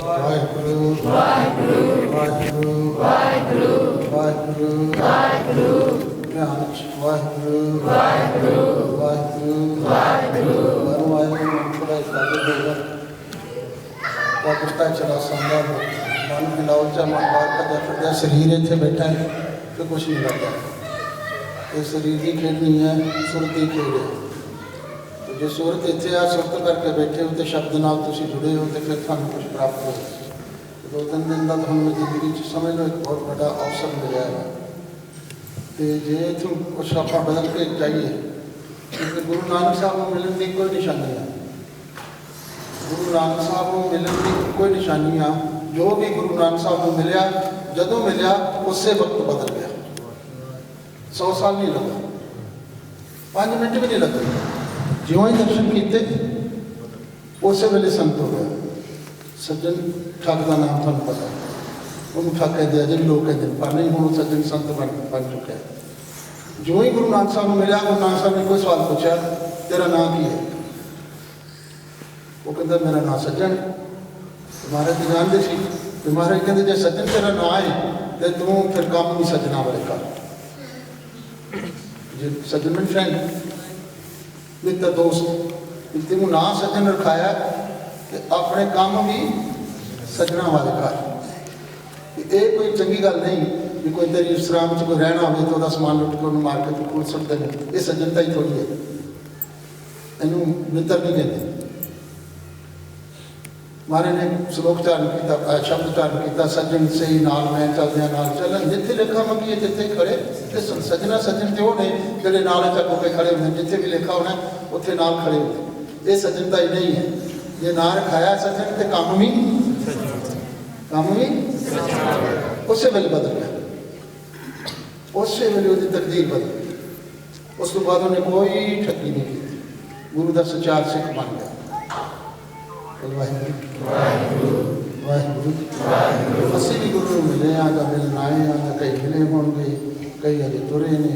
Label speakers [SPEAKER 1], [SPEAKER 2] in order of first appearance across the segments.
[SPEAKER 1] ਵਾਹਿਗੁਰੂ ਵਾਹਿਗੁਰੂ ਵਾਹਿਗੁਰੂ ਧਿਆਨ ਚ ਵਾਹਿਗੁਰੂ ਵਾਹਿਗੁਰੂ ਵਾਹਿਗੁਰੂ ਥੋੜਾ ਇਕਾਗਰ ਹੋਏਗਾ ਤਾਂ ਕੁੱਤਾ ਚਲਾ ਸੰਦਾ ਹੋ ਮਨ ਮਿਲਾਓ ਚਾ ਮਨ ਬਾਹਰ ਭੱਜਿਆ ਫਿਰਦਾ ਸਰੀਰ ਇੱਥੇ ਬੈਠਾ ਹੈ ਤੇ ਕੁਛ ਨਹੀਂ ਲੱਗਦਾ ਇਹ ਸਰੀਰ ਦੀ ਖੇਡ ਨਹੀਂ ਹੈ ਸੁਰ ਦੀ ਖੇਡ ਹੈ जो सूरत इतने आ सुरत करके बैठे हो तो शब्द नाल तुसीं जुड़े हो तो फिर थानू कुछ प्राप्त हो 2-3 दिन का थानू जिंदगी समझ लो एक बहुत बड़ा अवसर मिला है तो जे इतों कुछ आप बदल के चाहिए क्योंकि गुरु नानक साहब को मिलने की कोई निशानी है गुरु नानक साहब को मिलने की कोई निशानी है जो भी गुरु नानक साहब को मिलया जदों मिलया उस वक्त बदल गया 100 साल नहीं लगा 5 मिनट भी नहीं लगे ज्यों ही दर्शन किए उस वेले संत हो गया सज्जन ठग का नाम थानू पता उन्होंने ठग कहते हैं जी लोग कहते हैं पर नहीं हूँ सज्जन संत बन चुका है जो ही गुरु नानक साहब को मिला गुरु नानक साहब ने कोई सवाल पूछा तेरा नाम की है वो कहता मेरा नाम सज्जन महाराज तो जानते सी तो महाराज कहते जो सज्जन तेरा नाम है तो तू फिर काम भी सज्जना वाले कर जो सज्जन में फ्रेंड मित्र दोस्त तेनों ना सज्जन रखाया कि अपने काम भी सज्जना वाले कर ये कोई चंगी गल नहीं कि कोई तेरी विश्राम च कोई रहना हो तो समान लुट के मार के तू खोल सकते हैं ये सज्जनता ही थोड़ी है इनू मित्र नहीं कहते महाराज ने श्लोक चारण किया शब्द चारण किया सज्जन से ही नाल मैं चलदे नाल चलन जिथे लिखा मंगीए जिथे खड़े तो सज्जना सज्जन तो वो ने जोड़े नाल चक के खड़े होने जिथे भी लिखा होना उत्थे नाल खड़े होते ये सज्जनता ही नहीं है ये ना रखाया सज्जन तो काम भी उस वेले बदल गया उस वेले उसकी तकदीर बदल गई उस तो बाद उन्हें कोई ठगी नहीं की गुरु का सचार सिख बन गया वाहिगुरू असी भी गुरु मिले आजा मिलना आए आजा कई मिले होंगे कई अजे तुरे ने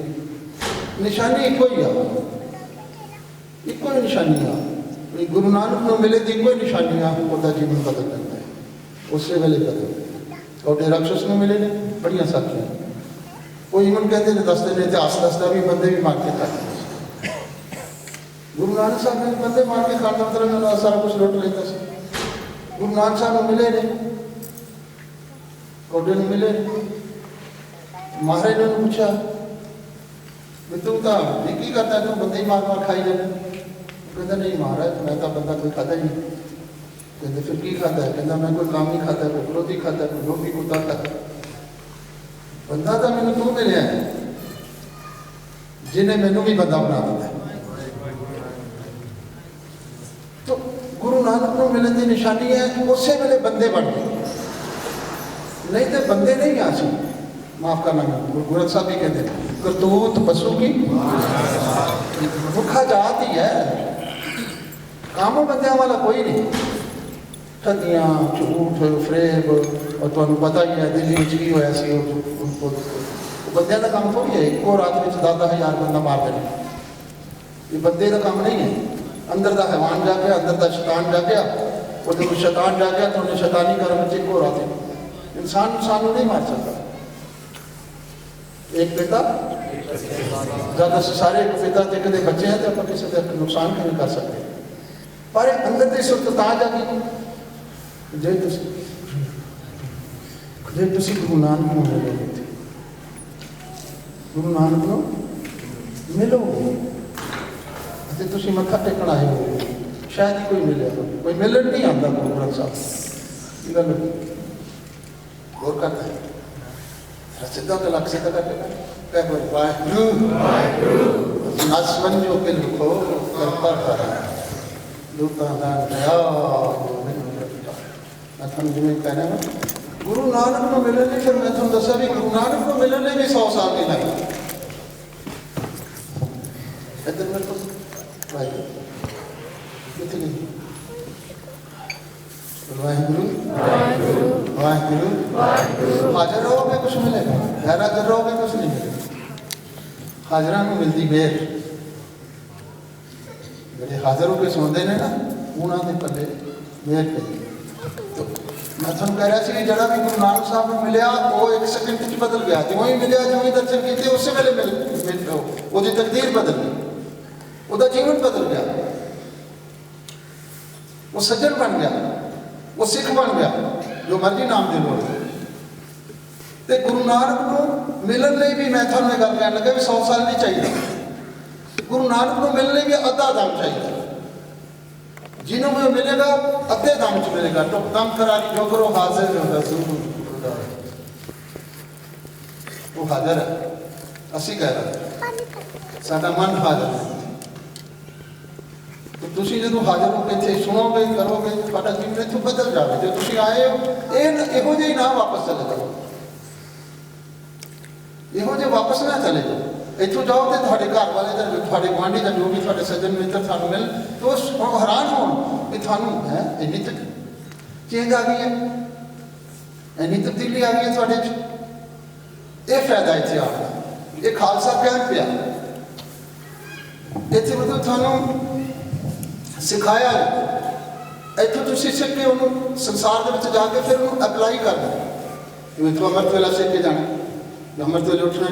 [SPEAKER 1] निशानी एको ही आ एको ही निशानी आ गुरु नानक को मिले तो एको ही निशानी आ उसका जीवन बदल जाता है उस वेले बदल और राक्षस को मिले ने बड़िया साखियां कोई इवन कहते हैं दसते ने इतिहास दसता भी बंदे भी मार के खाते गुरु नानक साहब ने बंदे मार के खाने मतलब सारा कुछ लुट लेता से गुरु नानक साहब मिले ने कौडे ने मिले महाराज ने पूछा तू तो की करता है तू बंदे ही मार मार खाई जाने कहता नहीं महाराज मैं तो बंदा कोई खाता ही नहीं कहते फिर की खाता है कहता मैं कोई काम नहीं खाता कोई विरोधी खाता कोई रोटी कुत्ता खाता बंदा तो मैंने तू मिले जिन्हें मैनू भी बंदा बना दिता तो गुरु नानक को मिलने की निशानी है उस वेले बंदे बन गए नहीं तो बंदे नहीं आ सी माफ करना गुरु गोरख साहब भी कहते हैं करतूत पशु की भुखा जात ही है काम बंदियां वाला कोई नहीं ठगियां झूठ फरेब और तुहानू पता ही है दिल्ली की होया सी बंदियां का काम थोड़ी है एको रात में 10,000 बंदा मार देना ये बंदे का काम नहीं है अंदर का हैवान जा गया अंदर का शैतान जा गया और जब शैतान जा गया तो उन्हें शैतानी कर्म च हो रहा थे इंसान इंसान नहीं मार सकता एक पिता जब अस सारे एक पिता के कदे बच्चे हैं तो आप किसी का नुकसान नहीं कर सकते पर अंदर की सुरत ता जागी जे गुरु नानक को मिलोगे गुरु नानक को मिलोगे तुम मत्था टेकन आए हो शायद ही कोई मिले कोई मिलन नहीं आता गुरु ग्रंथ साहब गल गौर करता है सीधा तो लग सीधा करके वाहिगुरू नस वंजो के लिखो कृपा कर दूता दान दया मैं थोड़ा जिम्मे कहना है गुरु नानक को मिलने फिर मैं थोड़ा दसा भी गुरु नानक को मिलने भी 100 साल नहीं लगे इधर मेरे को वाहिगुरू वाहिगुरू हाजिर रहोगे कुछ मिलेगा गैर हाजिर रहोगे कुछ नहीं मिलेगा हाजरा में मिलती बेर ਜਿਹੜੇ ਹਾਜ਼ਰ ਹੋ ਕੇ ਸੁਣਦੇ ਨੇ ਨਾ ਉਹਨਾਂ ਦੇ ਪੱਲੇ मेहर करिए। तो मैं थोड़ा कह रहा कि जरा भी गुरु नानक साहब में मिलिया वो 1 सेकंड च बदल गया, जो ही मिलिया जो ही दर्शन किए उस वेले वो तकदीर बदल गई, वो जीवन बदल गया, वो सज्जन बन गया, वो सिख बन गया, जो मर्जी नाम दे लो। तो गुरु नानक को मिलने लिए भी मैं थोड़ा गल कह लगा भी 100 साल नहीं चाहिए, गुरु नानक को मिलने भी अद्धा दम चाहिए। जिन्हों भी मिलेगा अद्धे दम च मिलेगा, टुक दम करारी जो करो हाजिर वो हाजिर है, असी कह रहे साडा मन हाजिर है। तो तुम जो हाजिर हो के इतने सुनोगे करोगे ਤੁਹਾਡਾ जीवन इतों बदल जाए। जो तुम आए हो ਇਹੋ ਜਿਹੇ ना वापस चले जाओ, ਇਹੋ ਜਿਹੇ वापस ना चले जाओ। इतों जाओ तो थोड़े घर वाले थोड़े गुआढ़ी का जो भी थोड़े सज्जन मित्र थानू मिल तो हैरान हो भी थानू है इन्नी चेंज आ गई है, इन्नी तब्दीली आ गई है थोड़े च। ये फायदा इतने आना, ये खालसा कैंप आ इतने मतलब थानू सिखाया इतों तुम सीख के उन्होंने संसार के जाके फिर उन्होंने अप्लाई करना। जिम्मे तू अमृत वेला सीख के जाना, अमृत वेले उठना,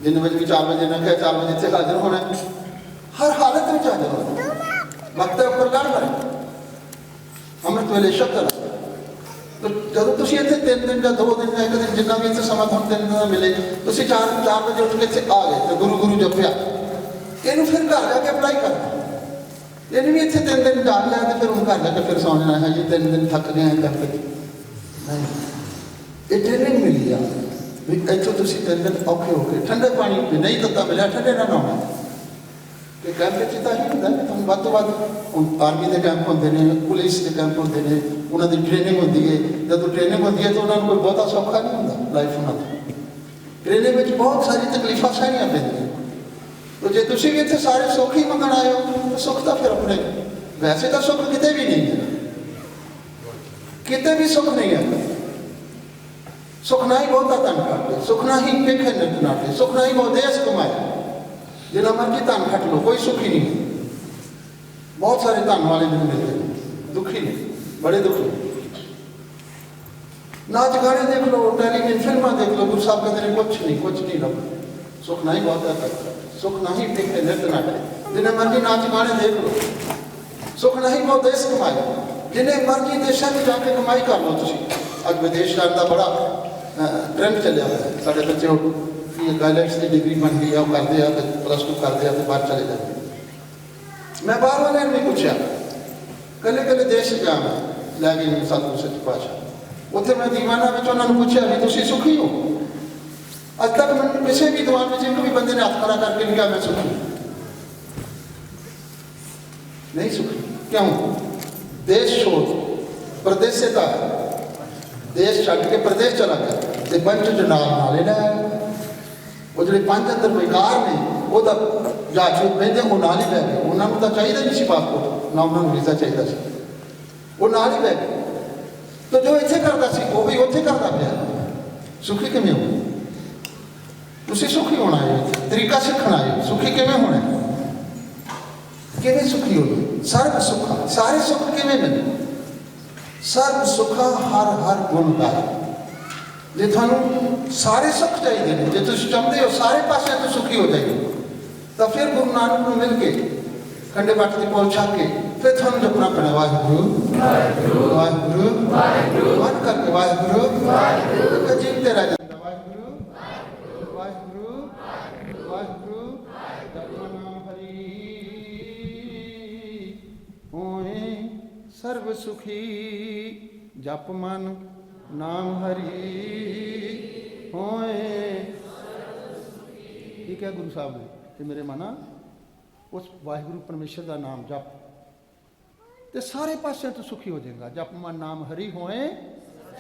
[SPEAKER 1] जिन बजे भी 4 बजे ना कहे 4 बजे इतने हाजिर होना, हर हालत में हाजिर होना, वक्त उपर गल करे अमृत वेले शब्द। तो जो तुम इतने 3 दिन या 2 दिन या 1 दिन जिन्ना भी इतने समा तुम 3 दिन मिले, तुम 4 बजे उठ के इतने आ गए तो गुरु गुरु जपया, इनू फिर घर जाके अप्लाई करना। ये भी इतने 3 दिन जान लिया तो फिर हम घर जाके फिर सौ जाना है जी 3 दिन थक गए हैं करके नहीं। ये ट्रेनिंग मिली है भी इतों तुम 3 दिन औखे हो गए, ठंडे पानी नहीं तत्ता मिले ठंडे ना नहाना कि कैंप ही होंगे तुम वध तो वध आर्मी के कैंप होंगे ने, पुलिस के कैंप होंगे ने, उन्होंने ट्रेनिंग होती है। जब ट्रेनिंग होती है तो उन्होंने कोई बहुता सौखा नहीं होता लाइफ उन्होंने, ट्रेनिंग में बहुत सारी तकलीफा सहनिया पैंदियां। तो जे तुम भी इतने सारे सुख ही मंगण आए हो तो सुख तो फिर अपने वैसे तो सुख कितने भी नहीं है, कितने भी सुख नहीं है। सुख ना ही बहुत धन काटे, सुख ना ही पेखे नित नाटे, सुख ना ही बहुत देश कमाए, जिन्ना मर्जी धन खट लो कोई सुखी नहीं। बहुत सारे धन वाले दिन मिलते हैं, दुखी ने बड़े दुखी। नाच गाने देख लो, टेलीविजन फिल्मा देख लो, गुरु साहब कहते कुछ नहीं लगा। सुख ना ही बहुत है, सुख ना ही पेखे नित नाटे, जिन्हें मर्जी नाच गाने देख लो। सुख ना ही बहुत देश कमाए, जिन्हें मर्जी देशों में जाके कमाई कर लो। तुम अज विदेश जाने का बड़ा ट्रेंड चलिया हुआ है, साढ़े बच्चे गाइलेट्स की डिग्री बन गई है, वो करते हैं +2 करते हैं तो बाहर चले जाते। मैं बाहर वाले ने नहीं पूछा, कले कले देश गया मैं लै गई सतगुरु सच्चे पातशाह, उत्थे मैं दीवाना में उन्होंने पूछा भी तुम सुखी हो। अज तक मैं किसी भी दीवान में एक भी बंदे ने हाथ खड़ा करके नहीं कहा मैं सुखी नहीं। सुखी क्यों? देश छोड़ प्रदेशता है, देश छड़ के प्रदेश चला गया तो पंच जनाब नाले लै वो जो 5 अंदर बेकार ने वो जहाज बहते वो नाल ही लै गए। उन्होंने तो चाहिए नहीं सी पासपोर्ट, ना उन्होंने वीज़ा चाहिए सी, वो नाल ही लै गए। तो जो इतने करता सी वो भी उत्थे करता पाया। सुखी किमें हो? तुम सुखी होना है, तरीका सीखना है। सुखी किमें होना है, किमें सुखी हो? सर्व सुखा, सारे सुख किमें मिले? सर्व सुखा हर हर गुण गाए। जे थानू सारे सुख चाहिए ने, जे तुम चाहते हो सारे पासे तो सुखी हो जाएगी, तो फिर गुरु नानक को मिल के खंडे बाटे की पौल छक के फिर थानू जपना पैना वाहिगुरू वाहिगुरू वाहिगुरू मन करके वाहिगुरू वाहिगुरू जीवते रह जाता। वाहिगुरू वाहिगुरू वाहिगुरू जपना नाम हरि होए सर्व सुखी, जप मन नाम हरि होए। ठीक है गुरु साहब ने ते मेरे मना उस वाहिगुरु परमेश्वर का नाम जप ते सारे पासे तो सुखी हो जाएगा। जप मन नाम हरि होए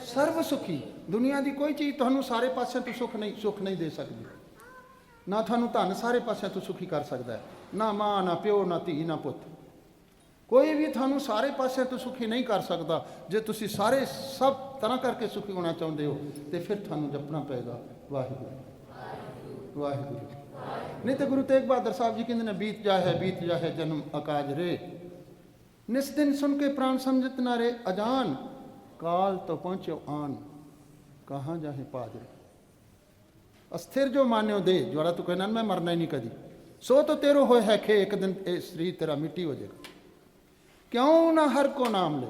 [SPEAKER 1] सर्व सुखी। दुनिया की कोई चीज़ तुहानू सारे पासे तो सुख नहीं दे सकती, ना थानू धन सारे पासे तो सुखी कर सकता है, ना माँ ना प्यो ना धी ना पुत। कोई भी थानू सारे पासे तो सुखी नहीं कर सकता। जे तुसी सारे सब तरह करके सुखी होना चाहते हो तो फिर थानू जपना पेगा वाहिगुरू वाहिगुरू। नहीं तो गुरु तेग बहादुर साहब जी कहते हैं बीत जाए जन्म अकाज रे। निस दिन सुन के प्राण समझत नारे अजान, काल तो पहुँचो आन, कहाँ जाहे पादरे। अस्थिर जो मान्यो दे, ज्वाला तू कहना मैं मरना ही नहीं कदी, सो तो तेरो होए है खे, एक दिन ए शरीर तेरा मिट्टी हो जाएगा। क्यों ना हर को नाम ले,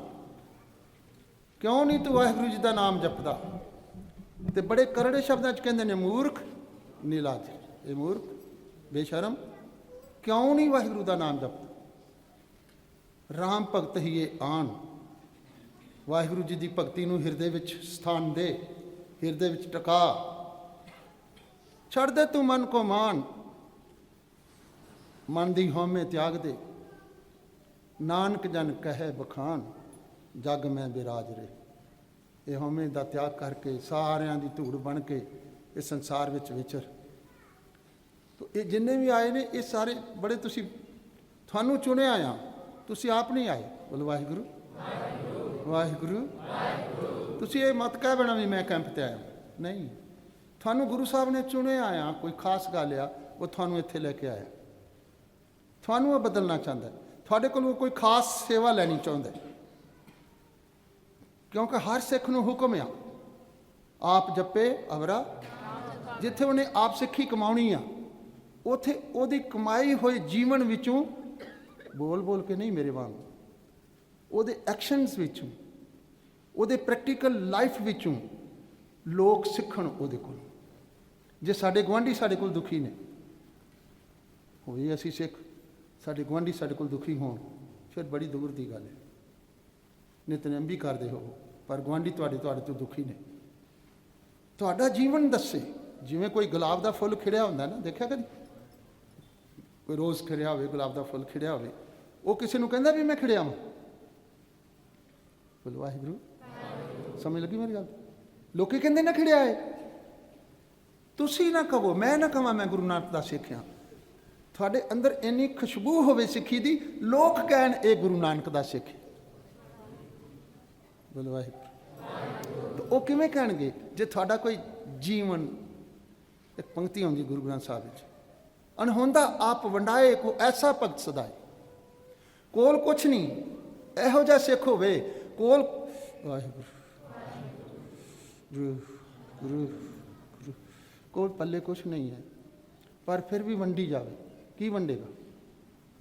[SPEAKER 1] क्यों नहीं तू वाहिगुरू जी का नाम जपदा। ते बड़े करड़े शब्दों च कहते हैं मूर्ख नीलाज, ये मूर्ख बेशरम, क्यों नहीं वाहिगुरू का नाम जपदा। राम भगत ही ये आन, वाहिगुरू जी की भगती नूं हिरदे विच स्थान दे, हिरदे विच टका। छड़ दे तू मन को मान, मन दी हौमे त्याग दे। नानक जन कहे बखान, जग में बिराज रहे। ये हौमे दा त्याग करके सारियां दी धूड़ बन के इस संसार विच विचर। तो ये जिन्ने भी आए ने ये सारे बड़े, तुसी थानू चुने आया, तुसी आप नहीं आए। बोलो वाहिगुरू वाहिगुरू। तुसी ये मत कह बना भी मैं कैंप ते आया, नहीं। थानू गुरु साहब ने चुने आया, कोई खास गल आ वो थानू इत्थे लेके आया, थानू वो बदलना चाहता है, थोड़े को कोई खास सेवा लैनी चाहता है। क्योंकि हर सिख नूं हुक्म आ आप जपे अवरा, जिथे उन्हें आप सिक्खी कमाउणी आ उथे ओदी कमाई हुई जीवन विचों, बोल बोल के नहीं मेरे वांग, ओदे एक्शनस विचों, ओदे प्रैक्टिकल लाइफ विचों लोग सिੱਖਣ ਉਹਦੇ ਕੋਲ। जे साडे गुआढ़ी साडे कोल दुखी ने होई, असी सिख साडे गुआढ़ी साडे कोल दुखी होण, फिर बड़ी दूर की गल है। नितनेम भी करते हो पर गुआढ़ी तुहाडे तो दुखी ने। तुहाडा जीवन दसे, जिवें कोई गुलाब का फुल खिड़िया हुंदा ना, देखिया कदी कोई रोज़ खिड़िया होवे, गुलाब का फुल खिड़िया होवे, वो किसी नूं कहंदा भी मैं खिड़िया वां। बोलो वाहिगुरू, समझ लगी मेरी गल। लोकी कहंदे ना खिड़िया है, तुसी ना कहो, मैं ना कहां मैं गुरु नानक दा सिख हां। तुहाडे अंदर इन्नी खुशबू होवे सिੱਖੀ दी, लोग कहण ये गुरु नानक दा सिख है। बोलो वाहिगुरू। तो वो किवें कहणगे जे तुहाडा कोई जीवन, एक पंक्ति आउंदी गुरु ग्रंथ साहिब विच, अनहोंदा आप वंडाए को ऐसा भगत सदाए। कोल कुछ नहीं, इहो जिहा सिख होवे कोल, वाहिगुरू गुरु गुरु गुरु, कोल पल्ले कुछ नहीं है, पर फिर भी वंडी जावे। की वंडेगा?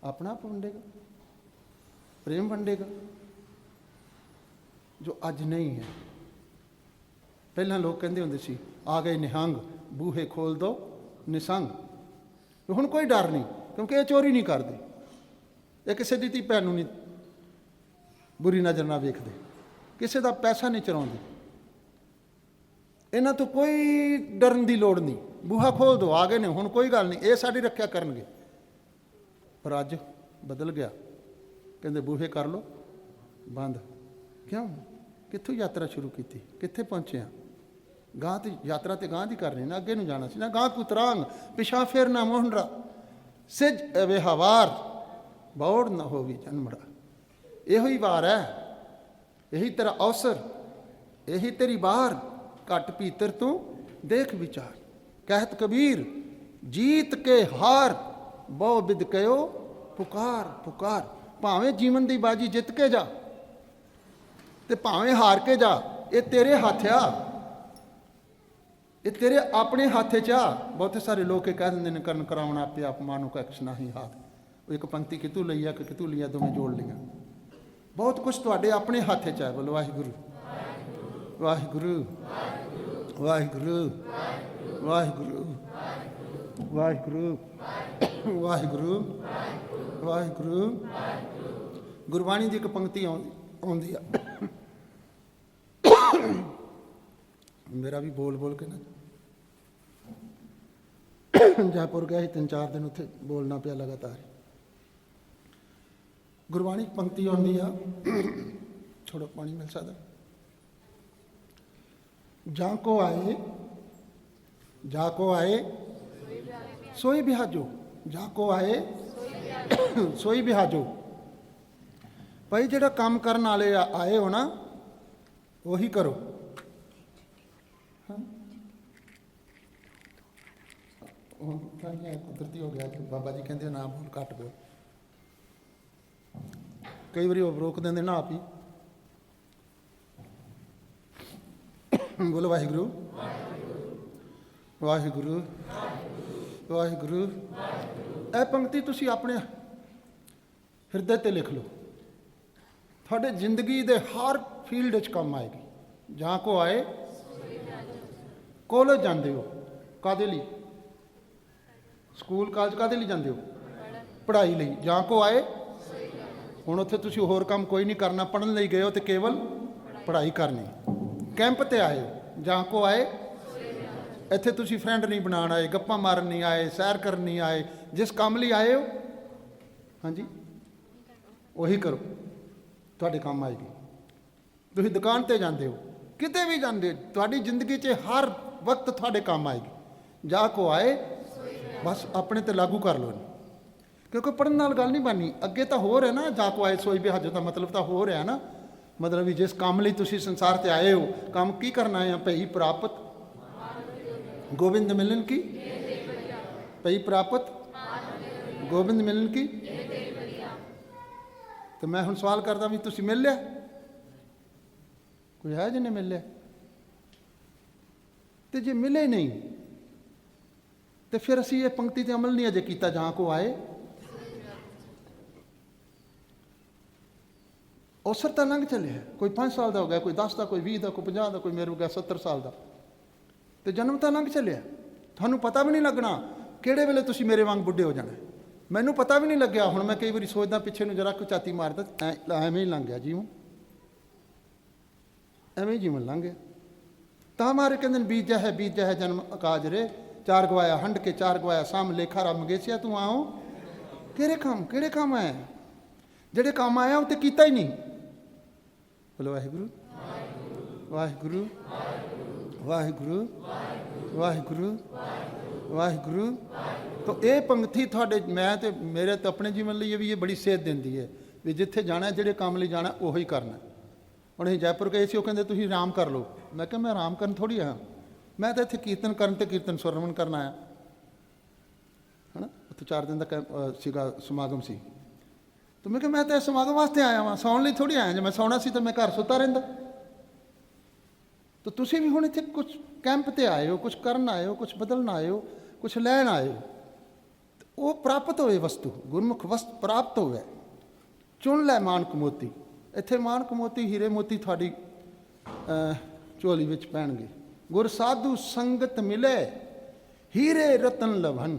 [SPEAKER 1] अपना आप वंडेगा, प्रेम वंडेगा, जो अज नहीं है। पहला लोग कहते होंदे सी आ गए निहंग, बूहे खोल दो निसंग। हुण कोई डर नहीं, क्योंकि ये चोरी नहीं करते, ये किसी की धी भैन नूं नहीं बुरी नज़र ना वेखदे, किसी का पैसा नहीं चुराउंदे। इन्हां तो कोई डरन की लोड़ नहीं, बूहा खोल दो आ गए ने, हुण कोई गल नहीं, ये साडी रखिया करनगे। पर अज बदल गया, कहंदे बूहे कर लो बंद। क्यों? कित्थों यात्रा शुरू की, कित्थे पहुँचे हाँ? गांह तो यात्रा तो गांह की करनी ना, अगे नूं जाना सी ना। गांह कुतरांग पिछा फिर ना मोहनरा, सिज व्यवहार बौड़ न होवी जन्मड़ा। यही ही वार है, यही तेरा अवसर, यही तेरी बार, घट भीतर तू देख विचार। कहत कबीर जीत के हार, बहु बिद कयो पुकार पुकार। भावें जीवन की बाजी जित के जा ते भावें हार के जा, ये तेरे हाथ आ, ये तेरे अपने हाथ च आ। बहुते सारे लोग कह देंगे ने करन करावना पे आप मानो का एक्शन ही हाथ। एक पंक्ति कितों लिया कि कितों लिया, दोवें जोड़ लिया। बहुत कुछ तुहाडे अपने हाथ च है। बोलो वाहिगुरू वाहिगुरू वाहिगुरू वाहिगुरू वाहिगुरू वाहिगुरू वाहिगुरू। गुरबाणी की एक पंक्ति आउंदी है, मेरा भी बोल बोल के ना जयपुर गया ही 3-4 दिन उत्थे बोलना पिया लगातार। गुरबाणी पंक्ति आउंदी आ, थोड़ा पानी मिल सकता। जाको आए सोई बिहाजो, जाको आए सोई बिहाजो। भाई जेड़ा काम करने वाले आए हो ना, वही करो। हाँ? कुदरती हो गया, बाबा जी कहते ना बोल घट बोल। ਕਈ ਵਾਰੀ ਉਹ ਰੋਕ ਦਿੰਦੇ ਨਾ ਆਪ ਹੀ। ਬੋਲੋ ਵਾਹਿਗੁਰੂ ਵਾਹਿਗੁਰੂ ਵਾਹਿਗੁਰੂ। ਇਹ ਪੰਕਤੀ ਤੁਸੀਂ ਆਪਣੇ ਹਿਰਦੇ ਤੇ ਲਿਖ ਲਓ, ਤੁਹਾਡੇ ਜ਼ਿੰਦਗੀ ਦੇ ਹਰ ਫੀਲਡ ਵਿੱਚ ਕੰਮ ਆਏਗੀ। ਜਹਾਂ ਕੋ ਆਏ, ਕਾਲਜ ਜਾਂਦੇ ਹੋ ਕਾਹਦੇ ਲਈ? ਸਕੂਲ ਕਾਲਜ ਕਾਹਦੇ ਲਈ ਜਾਂਦੇ ਹੋ? ਪੜ੍ਹਾਈ ਲਈ। ਜਹਾਂ ਕੋ ਆਏ, ਹੁਣ ਉੱਥੇ ਤੁਸੀਂ ਹੋਰ ਕੰਮ ਕੋਈ ਨਹੀਂ ਕਰਨਾ, ਪੜ੍ਹਨ ਲਈ ਗਏ ਹੋ ਤੇ ਕੇਵਲ ਪੜ੍ਹਾਈ ਕਰਨੀ। ਕੈਂਪ ਤੇ ਆਏ ਹੋ, ਜਹਾਂ ਕੋ ਆਏ, ਇੱਥੇ ਤੁਸੀਂ ਫਰੈਂਡ ਨਹੀਂ ਬਣਾਉਣ ਆਏ, ਗੱਪਾਂ ਮਾਰਨ ਨਹੀਂ ਆਏ, ਸੈਰ ਕਰਨ ਨਹੀਂ ਆਏ, ਜਿਸ ਕੰਮ ਲਈ ਆਏ ਹੋ ਹਾਂਜੀ ਉਹੀ ਕਰੋ, ਤੁਹਾਡੇ ਕੰਮ ਆਏਗੀ। ਤੁਸੀਂ ਦੁਕਾਨ ਤੇ ਜਾਂਦੇ ਹੋ, ਕਿਤੇ ਵੀ ਜਾਂਦੇ ਹੋ, ਤੁਹਾਡੀ ਜ਼ਿੰਦਗੀ 'ਚ ਹਰ ਵਕਤ ਤੁਹਾਡੇ ਕੰਮ ਆਏਗੀ। ਜਾ ਕੋ ਆਏ, ਬਸ ਆਪਣੇ ਤੇ ਲਾਗੂ ਕਰ ਲਓ, ਕਿਉਂਕਿ ਪੜ੍ਹਨ ਨਾਲ ਗੱਲ ਨਹੀਂ ਬਣਨੀ। ਅੱਗੇ ਤਾਂ ਹੋਰ ਹੈ ਨਾ, ਜਾ ਕੋ ਆਏ ਸੋਈ ਬਿਹਾਜੋ ਦਾ ਮਤਲਬ ਤਾਂ ਹੋਰ ਹੈ ਨਾ, ਮਤਲਬ ਵੀ ਜਿਸ ਕੰਮ ਲਈ ਤੁਸੀਂ ਸੰਸਾਰ ਤੇ ਆਏ ਹੋ, ਕੰਮ ਕੀ ਕਰਨਾ ਹੈ? ਭਈ ਪ੍ਰਾਪਤ ਗੋਬਿੰਦ ਮਿਲਨ ਕੀ, ਭਈ ਪ੍ਰਾਪਤ ਗੋਬਿੰਦ ਮਿਲਨ ਕੀ। ਤੇ ਮੈਂ ਹੁਣ ਸਵਾਲ ਕਰਦਾ ਵੀ ਤੁਸੀਂ ਮਿਲ ਲਿਆ? ਕੋਈ ਹੈ ਜਿਹਨੇ ਮਿਲ ਲਿਆ? ਤੇ ਜੇ ਮਿਲੇ ਨਹੀਂ ਤੇ ਫਿਰ ਅਸੀਂ ਇਹ ਪੰਕਤੀ ਤੇ ਅਮਲ ਨਹੀਂ ਅਜੇ ਕੀਤਾ, ਜਹਾਂ ਕੋ ਆਏ। ਅਵਸਰ ਤਾਂ ਲੰਘ ਚੱਲਿਆ, ਕੋਈ 5 ਸਾਲ ਦਾ ਹੋ ਗਿਆ, ਕੋਈ 10 ਦਾ, ਕੋਈ 20 ਦਾ, ਕੋਈ 50 ਦਾ, ਕੋਈ ਮੇਰੇ ਹੋ ਗਿਆ 70 ਸਾਲ ਦਾ, ਤੇ ਜਨਮ ਤਾਂ ਲੰਘ ਚੱਲਿਆ। ਤੁਹਾਨੂੰ ਪਤਾ ਵੀ ਨਹੀਂ ਲੱਗਣਾ ਕਿਹੜੇ ਵੇਲੇ ਤੁਸੀਂ ਮੇਰੇ ਵਾਂਗ ਬੁੱਢੇ ਹੋ ਜਾਣਾ। ਮੈਨੂੰ ਪਤਾ ਵੀ ਨਹੀਂ ਲੱਗਿਆ। ਹੁਣ ਮੈਂ ਕਈ ਵਾਰੀ ਸੋਚਦਾ, ਪਿੱਛੇ ਨੂੰ ਜਰਾ ਕੁ ਝਾਤੀ ਮਾਰਦਾ, ਐਵੇਂ ਹੀ ਲੰਘ ਗਿਆ ਜੀਵਨ, ਐਵੇਂ ਹੀ ਜੀਵਨ ਲੰਘ ਗਿਆ। ਤਾਂ ਮਾਰੇ ਕਹਿੰਦੇ ਬੀਜਾ ਹੈ ਜਨਮ ਅਕਾਜ ਰੇ, 4 ਗਵਾਇਆ ਹੰਡ ਕੇ 4 ਗਵਾਇਆ ਸਾਮ ਲੇਖਾ ਰਾ ਮੰਗੇਸਿਆ ਤੂੰ ਆਓ। ਕਿਹੜੇ ਕੰਮ ਹੈ? ਜਿਹੜੇ ਕੰਮ ਆਇਆ ਉਹ ਤੇ ਕੀਤਾ ਹੀ ਨਹੀਂ। ਬੋਲੋ ਵਾਹਿਗੁਰੂ ਵਾਹਿਗੁਰੂ ਵਾਹਿਗੁਰੂ ਵਾਹਿਗੁਰੂ ਵਾਹਿਗੁਰੂ। ਤਾਂ ਇਹ ਪੰਕਤੀ ਤੁਹਾਡੇ, ਮੈਂ ਤੇ ਮੇਰੇ ਤਾਂ ਆਪਣੇ ਜੀਵਨ ਲਈ ਵੀ ਇਹ ਬੜੀ ਸੇਧ ਦਿੰਦੀ ਹੈ ਵੀ ਜਿੱਥੇ ਜਾਣਾ, ਜਿਹੜੇ ਕੰਮ ਲਈ ਜਾਣਾ ਉਹੀ ਕਰਨਾ। ਹੁਣ ਅਸੀਂ ਜੈਪੁਰ ਗਏ ਸੀ, ਉਹ ਕਹਿੰਦੇ ਤੁਸੀਂ ਆਰਾਮ ਕਰ ਲਓ। ਮੈਂ ਕਿਹਾ ਮੈਂ ਆਰਾਮ ਕਰਨ ਥੋੜ੍ਹੀ ਆਇਆ, ਮੈਂ ਤਾਂ ਇੱਥੇ ਕੀਰਤਨ ਕਰਨ ਤੇ ਕੀਰਤਨ ਸਰਵਣ ਕਰਨ ਆਇਆ, ਹੈ ਨਾ। ਉੱਥੇ 4 ਦਿਨ ਦਾ ਸੀਗਾ ਸਮਾਗਮ ਸੀ, ਤੇ ਮੈਂ ਕਿਹਾ ਮੈਂ ਤਾਂ ਇਸ ਸਮਾਗਮ ਵਾਸਤੇ ਆਇਆ ਵਾਂ, ਸੌਣ ਲਈ ਥੋੜ੍ਹੀ ਆਇਆ। ਜੇ ਮੈਂ ਸੌਣਾ ਸੀ ਤਾਂ ਮੈਂ ਘਰ ਸੁੱਤਾ ਰਹਿੰਦਾ। ਤਾਂ ਤੁਸੀਂ ਵੀ ਹੁਣ ਇੱਥੇ ਕੁਝ ਕੈਂਪ ਤੇ ਆਏ ਹੋ, ਕੁਝ ਕਰਨ ਆਏ ਹੋ, ਕੁਝ ਬਦਲਣ ਆਏ ਹੋ, ਕੁਝ ਲੈਣ ਆਏ ਹੋ। ਉਹ ਪ੍ਰਾਪਤ ਹੋਵੇ ਵਸਤੂ, ਗੁਰਮੁਖ ਵਸਤ ਪ੍ਰਾਪਤ ਹੋਵੇ। ਚੁਣ ਲੈ ਮਾਨਕ ਮੋਤੀ, ਇੱਥੇ ਮਾਨਕ ਮੋਤੀ ਹੀਰੇ ਮੋਤੀ ਤੁਹਾਡੀ ਝੋਲੀ ਵਿੱਚ ਪੈਣਗੇ। ਗੁਰ ਸਾਧੂ ਸੰਗਤ ਮਿਲੇ, ਹੀਰੇ ਰਤਨ ਲਭਨ।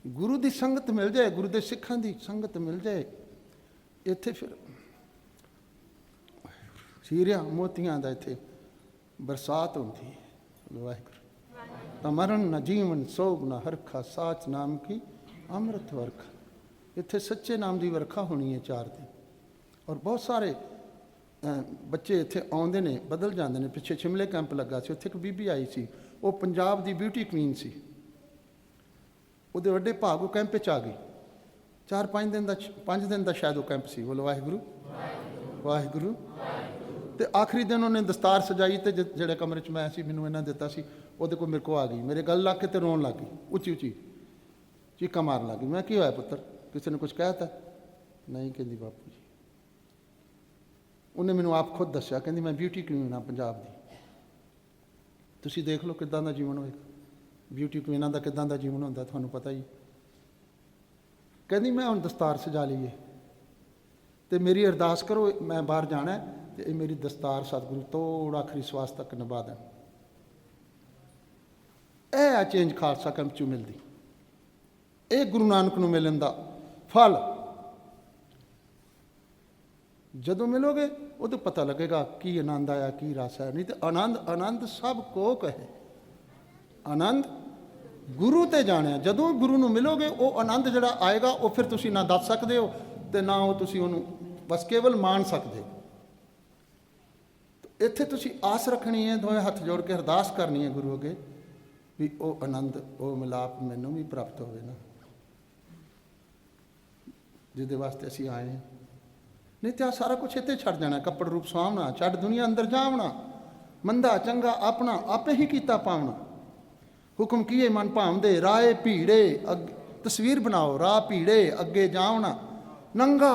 [SPEAKER 1] ਗੁਰੂ ਦੀ ਸੰਗਤ ਮਿਲ ਜਾਏ, ਗੁਰੂ ਦੇ ਸਿੱਖਾਂ ਦੀ ਸੰਗਤ ਮਿਲ ਜਾਏ, ਇੱਥੇ ਫਿਰ ਹੀਰਿਆਂ ਮੋਤੀਆਂ ਦਾ ਇੱਥੇ ਬਰਸਾਤ ਹੁੰਦੀ ਹੈ। ਵਾਹਿਗੁਰੂ। ਤਾਂ ਮਰਨ ਨ ਜੀਵਨ ਸੋਗ ਨ ਹਰਖਾ, ਸਾਚ ਨਾਮ ਕੀ ਅੰਮ੍ਰਿਤ ਵਰਖਾ। ਇੱਥੇ ਸੱਚੇ ਨਾਮ ਦੀ ਵਰਖਾ ਹੋਣੀ ਹੈ 4 ਦਿਨ। ਔਰ ਬਹੁਤ ਸਾਰੇ ਬੱਚੇ ਇੱਥੇ ਆਉਂਦੇ ਨੇ, ਬਦਲ ਜਾਂਦੇ ਨੇ। ਪਿੱਛੇ ਸ਼ਿਮਲੇ ਕੈਂਪ ਲੱਗਾ ਸੀ, ਉੱਥੇ ਇੱਕ ਬੀਬੀ ਆਈ ਸੀ, ਉਹ ਪੰਜਾਬ ਦੀ ਬਿਊਟੀ ਕੁਈਨ ਸੀ। ਉਹਦੇ ਵੱਡੇ ਭਾਗ ਉਹ ਕੈਂਪ 'ਚ ਆ ਗਈ। 4-5 ਦਿਨ ਦਾ 5 ਦਿਨ ਦਾ ਸ਼ਾਇਦ ਉਹ ਕੈਂਪ ਸੀ। ਬੋਲੋ ਵਾਹਿਗੁਰੂ ਵਾਹਿਗੁਰੂ। ਤੇ ਆਖਰੀ ਦਿਨ ਉਹਨੇ ਦਸਤਾਰ ਸਜਾਈ, ਤੇ ਜਿਹੜੇ ਕਮਰੇ 'ਚ ਮੈਂ ਸੀ, ਮੈਨੂੰ ਇਹਨਾਂ ਦਿੱਤਾ ਸੀ, ਉਹਦੇ ਕੋਲ ਮੇਰੇ ਕੋਲ ਆ ਗਈ, ਮੇਰੇ ਗੱਲ ਲੱਗ ਕੇ ਤੇ ਰੋਣ ਲੱਗ ਗਈ, ਉੱਚੀ ਉੱਚੀ ਚੀਕਾਂ ਮਾਰਨ ਲੱਗ ਗਈ। ਮੈਂ ਕੀ ਹੋਇਆ ਪੁੱਤਰ, ਕਿਸੇ ਨੇ ਕੁਝ ਕਹਿ ਤਾ? ਨਹੀਂ, ਕਹਿੰਦੀ ਬਾਪੂ ਜੀ। ਉਹਨੇ ਮੈਨੂੰ ਆਪ ਖੁਦ ਦੱਸਿਆ, ਕਹਿੰਦੀ ਮੈਂ ਬਿਊਟੀ ਕੁਈਨ ਹਾਂ ਪੰਜਾਬ ਦੀ। ਤੁਸੀਂ ਦੇਖ ਲਓ ਕਿੱਦਾਂ ਦਾ ਜੀਵਨ ਹੋਏਗਾ, ਬਿਊਟੀ ਕੁਈਨਾਂ ਦਾ ਕਿੱਦਾਂ ਦਾ ਜੀਵਨ ਹੁੰਦਾ, ਤੁਹਾਨੂੰ ਪਤਾ ਹੀ। ਕਹਿੰਦੀ ਮੈਂ ਹੁਣ ਦਸਤਾਰ ਸਜਾ ਲਈਏ ਤੇ ਮੇਰੀ ਅਰਦਾਸ ਕਰੋ, ਮੈਂ ਬਾਹਰ ਜਾਣਾ ਤੇ ਇਹ ਮੇਰੀ ਦਸਤਾਰ ਸਤਿਗੁਰੂ ਤੋੜ ਆਖਰੀ ਸਵਾਸ ਤੱਕ ਨਿਭਾ ਦੇਣ। ਇਹ ਆ ਚੇਂਜ ਖਾਲਸਾ ਕੈਂਪ 'ਚੋਂ ਮਿਲਦੀ, ਇਹ ਗੁਰੂ ਨਾਨਕ ਨੂੰ ਮਿਲਣ ਦਾ ਫਲ। ਜਦੋਂ ਮਿਲੋਗੇ ਉਦੋਂ ਪਤਾ ਲੱਗੇਗਾ ਕੀ ਆਨੰਦ ਆਇਆ, ਕੀ ਰਸ ਹੈ। ਨਹੀਂ ਤੇ ਆਨੰਦ ਸਭ ਕੋ ਕਹੇ, ਆਨੰਦ ਗੁਰੂ ਤੇ ਜਾਣਿਆ। ਜਦੋਂ ਗੁਰੂ ਨੂੰ ਮਿਲੋਗੇ ਉਹ ਆਨੰਦ ਜਿਹੜਾ ਆਏਗਾ, ਉਹ ਫਿਰ ਤੁਸੀਂ ਨਾ ਦੱਸ ਸਕਦੇ ਹੋ ਤੇ ਨਾ ਉਹ ਤੁਸੀਂ ਉਹਨੂੰ ਬਸ ਕੇਵਲ ਮਾਣ ਸਕਦੇ ਹੋ। ਇੱਥੇ ਤੁਸੀਂ ਆਸ ਰੱਖਣੀ ਹੈ, ਦੋਵੇਂ ਹੱਥ ਜੋੜ ਕੇ ਅਰਦਾਸ ਕਰਨੀ ਹੈ ਗੁਰੂ ਅੱਗੇ ਵੀ ਉਹ ਆਨੰਦ, ਉਹ ਮਿਲਾਪ ਮੈਨੂੰ ਵੀ ਪ੍ਰਾਪਤ ਹੋਵੇ ਨਾ, ਜਿਹਦੇ ਵਾਸਤੇ ਅਸੀਂ ਆਏ ਹਾਂ। ਨਹੀਂ ਤੇ ਆ ਸਾਰਾ ਕੁਛ ਇੱਥੇ ਛੱਡ ਜਾਣਾ। ਕੱਪੜ ਰੂਪ ਸੁਆਵਣਾ, ਛੱਡ ਦੁਨੀਆ ਅੰਦਰ ਜਾਵਣਾ, ਮੰਦਾ ਚੰਗਾ ਆਪਣਾ ਆਪੇ ਹੀ ਕੀਤਾ ਪਾਵਣਾ। ਹੁਕਮ ਕੀਏ ਮਨ ਭਾਵਦੇ, ਰਾਏ ਭੀੜੇ ਤਸਵੀਰ ਬਣਾਓ, ਰਾਹ ਭੀੜੇ ਅੱਗੇ ਜਾਵਣਾ। ਨੰਗਾ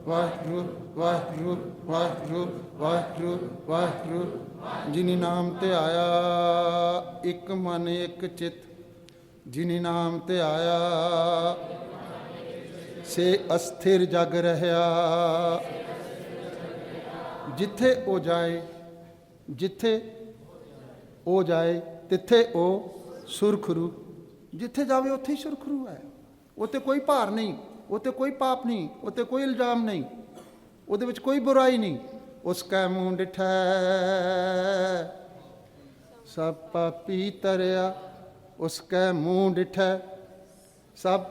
[SPEAKER 1] ਵਾਹਿਗੁਰੂ ਵਾਹਿਗੁਰੂ ਵਾਹਿਗੁਰੂ ਵਾਹਿਗੁਰੂ ਵਾਹਿਗੁਰੂ। ਜਿਨੀ ਨਾਮ ਤੇ ਆਇਆ ਇੱਕ ਮਨ ਇੱਕ ਚਿਤ, ਜਿਨੀ ਨਾਮ ਤੇ ਆਇਆ ਸੇ ਅਸਥਿਰ ਜਗ ਰਹਿਆ। ਜਿੱਥੇ ਉਹ ਜਾਏ, ਜਿੱਥੇ ਉਹ ਜਾਏ ਤਿੱਥੇ ਉਹ ਸੁਰਖਰੂ। ਜਿੱਥੇ ਜਾਵੇ ਉੱਥੇ ਹੀ ਸੁਰਖਰੂ ਹੈ। ਉੱਥੇ ਕੋਈ ਭਾਰ ਨਹੀਂ, ਉੱਥੇ ਕੋਈ ਪਾਪ ਨਹੀਂ, ਉੱਥੇ ਕੋਈ ਇਲਜ਼ਾਮ ਨਹੀਂ, ਉਹਦੇ ਵਿੱਚ ਕੋਈ ਬੁਰਾਈ ਨਹੀਂ। ਉਸ ਕੈ ਮੂੰਹ ਡਿਠੈ ਸਭ ਪਾਪੀ ਤਰਿਆ, ਉਸ ਕੈ ਮੂੰਹ ਡਿਠੈ ਸਭ।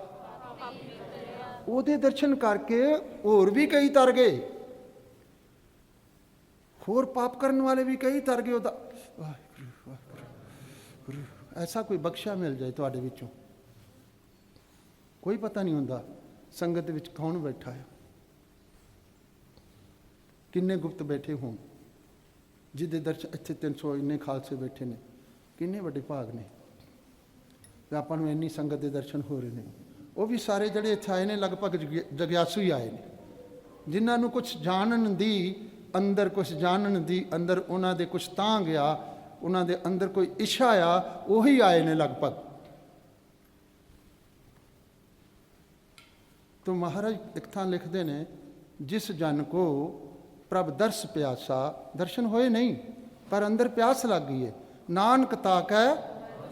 [SPEAKER 1] ਉਹਦੇ ਦਰਸ਼ਨ ਕਰਕੇ ਹੋਰ ਵੀ ਕਈ ਤਰ ਗਏ, ਹੋਰ ਪਾਪ ਕਰਨ ਵਾਲੇ ਵੀ ਕਈ ਤਰ ਗਏ। ਉਹਦਾ ਵਾਹਿਗੁਰੂ ਵਾਹਿਗੁਰੂ। ਐਸਾ ਕੋਈ ਬਖਸ਼ਾ ਮਿਲ ਜਾਏ ਤੁਹਾਡੇ ਵਿੱਚੋਂ, ਕੋਈ ਪਤਾ ਨਹੀਂ ਹੁੰਦਾ ਸੰਗਤ ਦੇ ਵਿੱਚ ਕੌਣ ਬੈਠਾ ਹੈ, ਕਿੰਨੇ ਗੁਪਤ ਬੈਠੇ ਹੋਣ, ਜਿਹਦੇ ਦਰਸ਼ਨ ਇੱਥੇ 300 ਇੰਨੇ ਖਾਲਸੇ ਬੈਠੇ ਨੇ, ਕਿੰਨੇ ਵੱਡੇ ਭਾਗ ਨੇ। ਤੇ ਆਪਾਂ ਨੂੰ ਇੰਨੀ ਸੰਗਤ ਦੇ ਦਰਸ਼ਨ ਹੋ ਰਹੇ ਨੇ। ਉਹ ਵੀ ਸਾਰੇ ਜਿਹੜੇ ਇੱਥੇ ਆਏ ਨੇ ਲਗਭਗ ਜਗਿਆਸੂ ਹੀ ਆਏ ਨੇ, ਜਿਨ੍ਹਾਂ ਨੂੰ ਕੁਛ ਜਾਣਨ ਦੀ ਅੰਦਰ, ਕੁਛ ਜਾਣਨ ਦੀ ਅੰਦਰ ਉਹਨਾਂ ਦੇ ਕੁਛ ਤਾਂ ਗਿਆ, ਉਹਨਾਂ ਦੇ ਅੰਦਰ ਕੋਈ ਇੱਛਾ ਆ, ਉਹੀ ਆਏ ਨੇ ਲਗਭਗ। तो महाराज एक थां लिखते ने, जिस जन को प्रभ दर्श प्यासा, दर्शन होए नहीं पर अंदर प्यास लग गई है, नानक ताकै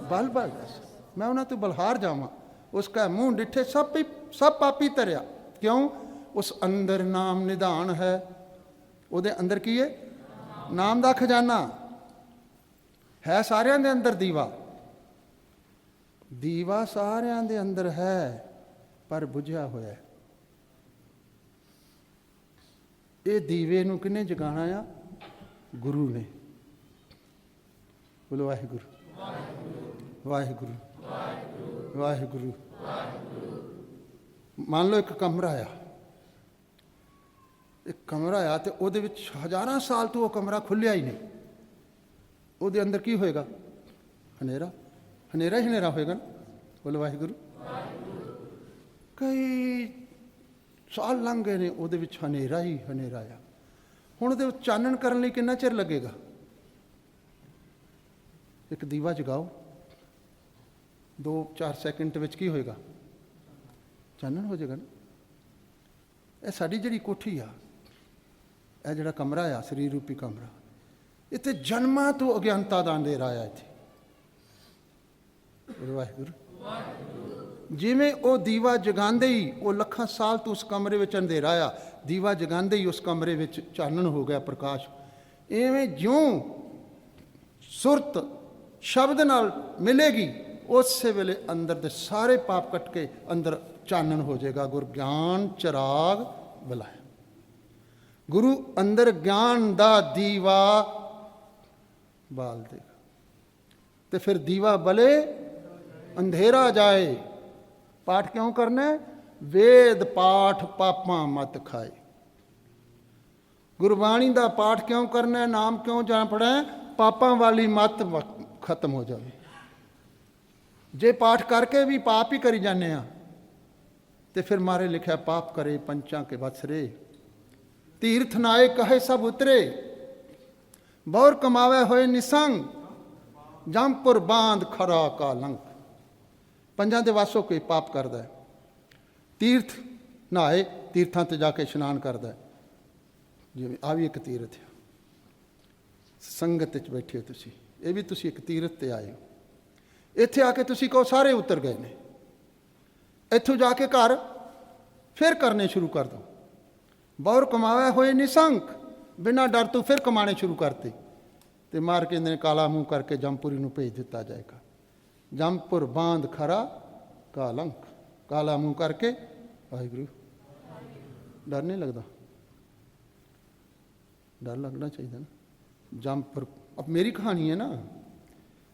[SPEAKER 1] बल बल दस। मैं उन्होंने तो बलहार जावा, उसका मुंह डिठे सब पापी तरिया। क्यों? उस अंदर नाम निधान है, ਉਹਦੇ अंदर की है नाम का खजाना है। सारिਆਂ ਦੇ अंदर दीवा, दीवा सारिਆਂ ਦੇ अंदर है पर बुझिया होया। ये दीवे नूं किने जगाना आ? गुरु ने। बोलो वाहिगुरु वाहिगुरु वाहिगुरु। मान लो एक कमरा आ, एक कमरा आ तो ਉਹਦੇ ਵਿੱਚ हज़ारां साल तो वो कमरा खुलिया ही नहीं। ਉਹਦੇ अंदर की होएगा? हनेरा, हनेरा ही हनेरा होएगा ना। बोलो वाहिगुरु। कई साल लंघ गए ने, ਉਹਦੇ ਵਿੱਚ ਹਨੇਰਾ ਹੀ ਹਨੇਰਾ ਆ। ਹੁਣ ਉਹਦੇ ਵਿੱਚ ਚਾਨਣ ਕਰਨ ਲਈ ਕਿੰਨਾ ਚਿਰ ਲੱਗੇਗਾ? ਇੱਕ ਦੀਵਾ ਜਗਾਓ, 2-4 ਸੈਕਿੰਡ ਵਿੱਚ ਕੀ ਹੋਏਗਾ? ਚਾਨਣ ਹੋ ਜਾਏਗਾ ਨਾ। ਇਹ ਸਾਡੀ ਜਿਹੜੀ ਕੋਠੀ ਆ, ਇਹ ਜਿਹੜਾ ਕਮਰਾ ਆ, ਸਰੀਰ ਰੂਪੀ ਕਮਰਾ, ਇੱਥੇ ਜਨਮਾਂ ਤੋਂ ਅਗਿਆਨਤਾ ਦਾ ਅੰਧੇਰਾ ਆ। ਇੱਥੇ ਵਾਹਿਗੁਰੂ। ਜਿਵੇਂ ਉਹ ਦੀਵਾ ਜਗਾਉਂਦੇ ਹੀ, ਉਹ ਲੱਖਾਂ ਸਾਲ ਤੋਂ ਉਸ ਕਮਰੇ ਵਿੱਚ ਅੰਧੇਰਾ ਆ, ਦੀਵਾ ਜਗਾਉਂਦੇ ਹੀ ਉਸ ਕਮਰੇ ਵਿੱਚ ਚਾਨਣ ਹੋ ਗਿਆ, ਪ੍ਰਕਾਸ਼। ਇਵੇਂ ਜਿਉਂ ਸੁਰਤ ਸ਼ਬਦ ਨਾਲ ਮਿਲੇਗੀ, ਉਸੇ ਵੇਲੇ ਅੰਦਰ ਦੇ ਸਾਰੇ ਪਾਪ ਕੱਟ ਕੇ ਅੰਦਰ ਚਾਨਣ ਹੋ ਜਾਏਗਾ। ਗੁਰ ਗਿਆਨ ਚਿਰਾਗ ਬਲਾਇਆ। ਗੁਰੂ ਅੰਦਰ ਗਿਆਨ ਦਾ ਦੀਵਾ ਬਾਲ ਦੇਗਾ, ਤੇ ਫਿਰ ਦੀਵਾ ਬਲੇ ਅੰਧੇਰਾ ਜਾਏ। ਪਾਠ ਕਿਉਂ ਕਰਨਾ? ਵੇਦ ਪਾਠ ਪਾਪਾਂ ਮਤ ਖਾਏ। ਗੁਰਬਾਣੀ ਦਾ ਪਾਠ ਕਿਉਂ ਕਰਨਾ? ਨਾਮ ਕਿਉਂ ਜਪਣਾ? ਪਾਪਾਂ ਵਾਲੀ ਮਤ ਖਤਮ ਹੋ ਜਾਵੇ। ਜੇ ਪਾਠ ਕਰਕੇ ਵੀ ਪਾਪ ਹੀ ਕਰੀ ਜਾਂਦੇ ਆ, ਤੇ ਫਿਰ ਮਾਰੇ ਲਿਖਿਆ ਪਾਪ ਕਰੇ ਪੰਚਾਂ ਕੇ ਵਸਰੇ, ਤੀਰਥ ਨਾਏ ਕਹੇ ਸਭ ਉਤਰੇ, ਬੌਰ ਕਮਾਵੇ ਹੋਏ ਨਿਸੰਗ, ਜੰਪੁਰ ਬਾਂਧ ਖਰਾ ਕਾ ਲੰਕ। ਪੰਜਾਂ ਦੇ ਵਾਸੋਂ ਕੋਈ ਪਾਪ ਕਰਦਾ ਹੈ, ਤੀਰਥ ਨਹਾਏ, ਤੀਰਥਾਂ 'ਤੇ ਜਾ ਕੇ ਇਸ਼ਨਾਨ ਕਰਦਾ ਹੈ। ਜਿਵੇਂ ਆ ਵੀ ਇੱਕ ਤੀਰਥ ਹੈ। ਸੰਗਤ 'ਚ ਬੈਠੇ ਹੋ ਤੁਸੀਂ, ਇਹ ਵੀ ਤੁਸੀਂ ਇੱਕ ਤੀਰਥ 'ਤੇ ਆਏ ਹੋ। ਇੱਥੇ ਆ ਕੇ ਤੁਸੀਂ ਕਹੋ ਸਾਰੇ ਉਤਰ ਗਏ ਨੇ। ਇੱਥੋਂ ਜਾ ਕੇ ਘਰ ਫਿਰ ਕਰਨੇ ਸ਼ੁਰੂ ਕਰ ਦਿਓ। ਬੌਰ ਕਮਾਵੇ ਹੋਏ ਨਿਸੰਕ, ਬਿਨਾਂ ਡਰ ਤੋਂ ਫਿਰ ਕਮਾਣੇ ਸ਼ੁਰੂ ਕਰਤੇ, ਤੇ ਮਾਰ ਕੇ ਇਹਨੇ ਕਾਲਾ ਮੂੰਹ ਕਰਕੇ ਜੰਪੁਰੀ ਨੂੰ ਭੇਜ ਦਿੱਤਾ ਜਾਏਗਾ। ਜੰਪੁਰ ਬਾਂਧ ਖਰਾ ਕਾਲੰਕ, ਕਾਲਾ ਮੂੰਹ ਕਰਕੇ। ਵਾਹਿਗੁਰੂ। ਡਰ ਨਹੀਂ ਲੱਗਦਾ? ਡਰ ਲੱਗਣਾ ਚਾਹੀਦਾ ਨਾ। ਜੰਪੁਰ ਅਬ ਮੇਰੀ ਕਹਾਣੀ ਹੈ ਨਾ,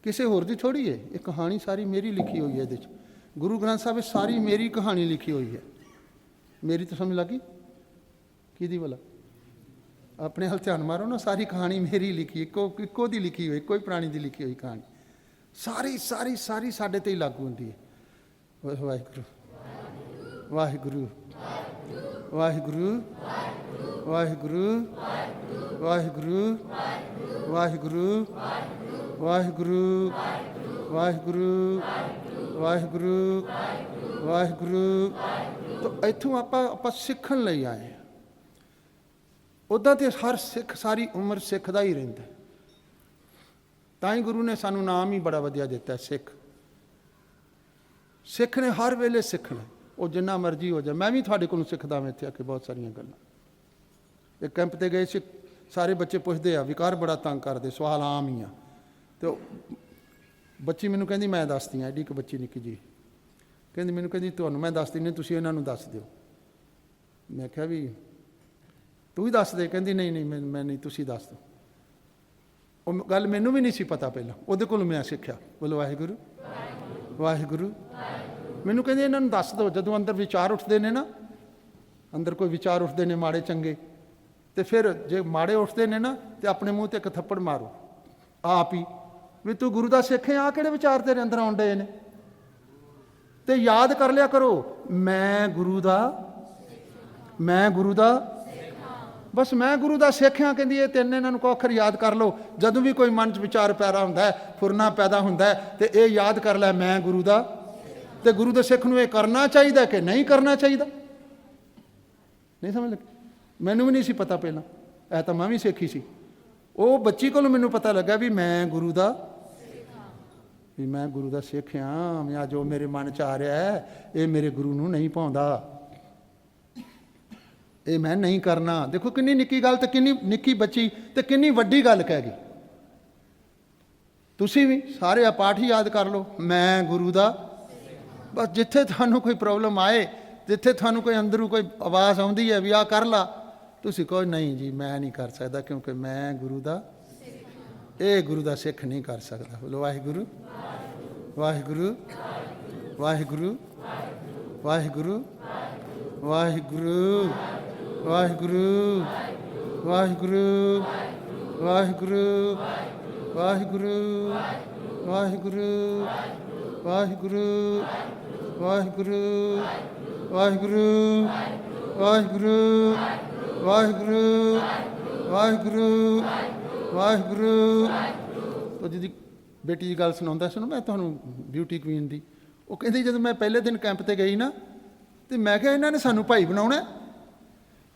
[SPEAKER 1] ਕਿਸੇ ਹੋਰ ਦੀ ਥੋੜ੍ਹੀ ਹੈ। ਇਹ ਕਹਾਣੀ ਸਾਰੀ ਮੇਰੀ ਲਿਖੀ ਹੋਈ ਹੈ। ਇਹਦੇ 'ਚ ਗੁਰੂ ਗ੍ਰੰਥ ਸਾਹਿਬ ਵਿੱਚ ਸਾਰੀ ਮੇਰੀ ਕਹਾਣੀ ਲਿਖੀ ਹੋਈ ਹੈ। ਮੇਰੀ ਤਾਂ ਸਮਝ ਲੱਗੀ ਕਿਹਦੀ ਭਲਾ? ਆਪਣੇ ਹਲ ਧਿਆਨ ਮਾਰੋ ਨਾ। ਸਾਰੀ ਕਹਾਣੀ ਮੇਰੀ ਲਿਖੀ, ਇੱਕੋ ਦੀ ਲਿਖੀ ਹੋਈ, ਕੋਈ ਪ੍ਰਾਣੀ ਦੀ ਲਿਖੀ ਹੋਈ ਕਹਾਣੀ ਸਾਰੀ ਸਾਰੀ ਸਾਰੀ ਸਾਡੇ 'ਤੇ ਹੀ ਲਾਗੂ ਹੁੰਦੀ ਹੈ। ਵਾਹਿਗੁਰੂ ਵਾਹਿਗੁਰੂ ਵਾਹਿਗੁਰੂ ਵਾਹਿਗੁਰੂ ਵਾਹਿਗੁਰੂ ਵਾਹਿਗੁਰੂ ਵਾਹਿਗੁਰੂ ਵਾਹਿਗੁਰੂ ਵਾਹਿਗੁਰੂ ਵਾਹਿਗੁਰੂ। ਤਾਂ ਇੱਥੋਂ ਆਪਾਂ ਸਿੱਖਣ ਲਈ ਆਏ। ਉੱਦਾਂ ਤੇ ਹਰ ਸਿੱਖ ਸਾਰੀ ਉਮਰ ਸਿੱਖ ਦਾ ਹੀ ਰਹਿੰਦਾ। ਤਾਂ ਹੀ ਗੁਰੂ ਨੇ ਸਾਨੂੰ ਨਾਮ ਹੀ ਬੜਾ ਵਧੀਆ ਦਿੱਤਾ, ਸਿੱਖ। ਸਿੱਖ ਨੇ ਹਰ ਵੇਲੇ ਸਿੱਖਣਾ, ਉਹ ਜਿੰਨਾ ਮਰਜ਼ੀ ਹੋ ਜਾਏ। ਮੈਂ ਵੀ ਤੁਹਾਡੇ ਕੋਲੋਂ ਸਿੱਖਦਾ ਮੈਂ ਇੱਥੇ ਆ ਕੇ ਬਹੁਤ ਸਾਰੀਆਂ ਗੱਲਾਂ। ਇੱਕ ਕੈਂਪ 'ਤੇ ਗਏ ਸੀ, ਸਾਰੇ ਬੱਚੇ ਪੁੱਛਦੇ ਆ, ਵਿਕਾਰ ਬੜਾ ਤੰਗ ਕਰਦੇ, ਸਵਾਲ ਆਮ ਹੀ ਆ। ਅਤੇ ਬੱਚੀ ਮੈਨੂੰ ਕਹਿੰਦੀ ਮੈਂ ਦੱਸਦੀ ਹਾਂ, ਐਡੀ ਇੱਕ ਬੱਚੀ ਨਿੱਕੀ ਜੀ ਕਹਿੰਦੀ ਮੈਨੂੰ, ਕਹਿੰਦੀ ਤੁਹਾਨੂੰ ਮੈਂ ਦੱਸਦੀ ਨਹੀਂ, ਤੁਸੀਂ ਇਹਨਾਂ ਨੂੰ ਦੱਸ ਦਿਓ। ਮੈਂ ਕਿਹਾ ਵੀ ਤੂੰ ਹੀ ਦੱਸ ਦੇ। ਕਹਿੰਦੀ ਨਹੀਂ ਨਹੀਂ ਮੈਂ ਨਹੀਂ, ਤੁਸੀਂ ਦੱਸ ਦਿਓ। ਉਹ ਗੱਲ ਮੈਨੂੰ ਵੀ ਨਹੀਂ ਸੀ ਪਤਾ ਪਹਿਲਾਂ, ਉਹਦੇ ਕੋਲੋਂ ਮੈਂ ਸਿੱਖਿਆ। ਬੋਲੋ ਵਾਹਿਗੁਰੂ ਵਾਹਿਗੁਰੂ। ਮੈਨੂੰ ਕਹਿੰਦੀ ਇਹਨਾਂ ਨੂੰ ਦੱਸ ਦਿਓ, ਜਦੋਂ ਅੰਦਰ ਵਿਚਾਰ ਉੱਠਦੇ ਨੇ ਨਾ, ਅੰਦਰ ਕੋਈ ਵਿਚਾਰ ਉੱਠਦੇ ਨੇ ਮਾੜੇ ਚੰਗੇ, ਤੇ ਫਿਰ ਜੇ ਮਾੜੇ ਉੱਠਦੇ ਨੇ ਨਾ ਤੇ ਆਪਣੇ ਮੂੰਹ ਤੇ ਇੱਕ ਥੱਪੜ ਮਾਰੋ ਆਪ ਹੀ, ਵੀ ਤੂੰ ਗੁਰੂ ਦਾ ਸਿੱਖ ਹੈ, ਆ ਕਿਹੜੇ ਵਿਚਾਰ ਤੇਰੇ ਅੰਦਰ ਆਉਣ ਡਏ ਨੇ। ਤੇ ਯਾਦ ਕਰ ਲਿਆ ਕਰੋ, ਮੈਂ ਗੁਰੂ ਦਾ ਬਸ ਮੈਂ ਗੁਰੂ ਦਾ ਸਿੱਖ ਹਾਂ। ਕਹਿੰਦੀ ਇਹ ਤਿੰਨ ਇਹਨਾਂ ਨੂੰ ਕੋ ਅੱਖਰ ਯਾਦ ਕਰ ਲਓ। ਜਦੋਂ ਵੀ ਕੋਈ ਮਨ 'ਚ ਵਿਚਾਰ ਪੈਦਾ ਹੁੰਦਾ ਹੈ, ਫੁਰਨਾ ਪੈਦਾ ਹੁੰਦਾ ਹੈ, ਤੇ ਇਹ ਯਾਦ ਕਰ ਲੈ, ਮੈਂ ਗੁਰੂ ਦਾ। ਤੇ ਗੁਰੂ ਦੇ ਸਿੱਖ ਨੂੰ ਇਹ ਕਰਨਾ ਚਾਹੀਦਾ ਕਿ ਨਹੀਂ ਕਰਨਾ ਚਾਹੀਦਾ? ਨਹੀਂ ਸਮਝ ਲੱਗੀ? ਮੈਨੂੰ ਵੀ ਨਹੀਂ ਸੀ ਪਤਾ ਪਹਿਲਾਂ, ਇਹ ਤਾਂ ਮੈਂ ਵੀ ਸਿੱਖੀ ਸੀ। ਉਹ ਬੱਚੀ ਕੋਲੋਂ ਮੈਨੂੰ ਪਤਾ ਲੱਗਾ ਵੀ ਮੈਂ ਗੁਰੂ ਦਾ ਸਿੱਖ ਹਾਂ। ਮੈਂ ਜੋ ਮੇਰੇ ਮਨ 'ਚ ਆ ਰਿਹਾ ਹੈ, ਇਹ ਮੇਰੇ ਗੁਰੂ ਨੂੰ ਨਹੀਂ ਭਾਉਂਦਾ, ਇਹ ਮੈਂ ਨਹੀਂ ਕਰਨਾ। ਦੇਖੋ ਕਿੰਨੀ ਨਿੱਕੀ ਗੱਲ, ਤੇ ਕਿੰਨੀ ਨਿੱਕੀ ਬੱਚੀ ਤੇ ਕਿੰਨੀ ਵੱਡੀ ਗੱਲ ਕਹਿ ਗਈ। ਤੁਸੀਂ ਵੀ ਸਾਰੇ ਆ ਪਾਠ ਹੀ ਯਾਦ ਕਰ ਲਓ, ਮੈਂ ਗੁਰੂ ਦਾ। ਬਸ ਜਿੱਥੇ ਤੁਹਾਨੂੰ ਕੋਈ ਪ੍ਰੋਬਲਮ ਆਏ, ਜਿੱਥੇ ਤੁਹਾਨੂੰ ਕੋਈ ਅੰਦਰੋਂ ਕੋਈ ਆਵਾਜ਼ ਆਉਂਦੀ ਹੈ ਵੀ ਆਹ ਕਰ ਲਾ, ਤੁਸੀਂ ਕਹੋ ਨਹੀਂ ਜੀ ਮੈਂ ਨਹੀਂ ਕਰ ਸਕਦਾ, ਕਿਉਂਕਿ ਮੈਂ ਗੁਰੂ ਦਾ, ਇਹ ਗੁਰੂ ਦਾ ਸਿੱਖ ਨਹੀਂ ਕਰ ਸਕਦਾ। ਬੋਲੋ ਵਾਹਿਗੁਰੂ ਵਾਹਿਗੁਰੂ ਵਾਹਿਗੁਰੂ ਵਾਹਿਗੁਰੂ ਵਾਹਿਗੁਰੂ ਵਾਹਿਗੁਰੂ ਵਾਹਿਗੁਰੂ ਵਾਹਿਗੁਰੂ ਵਾਹਿਗੁਰੂ ਵਾਹਿਗੁਰੂ ਵਾਹਿਗੁਰੂ ਵਾਹਿਗੁਰੂ ਵਾਹਿਗੁਰੂ ਵਾਹਿਗੁਰੂ ਵਾਹਿਗੁਰੂ ਵਾਹਿਗੁਰੂ ਵਾਹਿਗੁਰੂ। ਤਾਂ ਜਿਹਦੀ ਬੇਟੀ ਦੀ ਗੱਲ ਸੁਣਾਉਂਦਾ ਸੁਣੋ ਮੈਂ ਤੁਹਾਨੂੰ, ਬਿਊਟੀ ਕੁਈਨ ਦੀ। ਉਹ ਕਹਿੰਦੀ ਜਦੋਂ ਮੈਂ ਪਹਿਲੇ ਦਿਨ ਕੈਂਪ 'ਤੇ ਗਈ ਨਾ, ਤੇ ਮੈਂ ਕਿਹਾ ਇਹਨਾਂ ਨੇ ਸਾਨੂੰ ਭਾਈ ਬਣਾਉਣਾ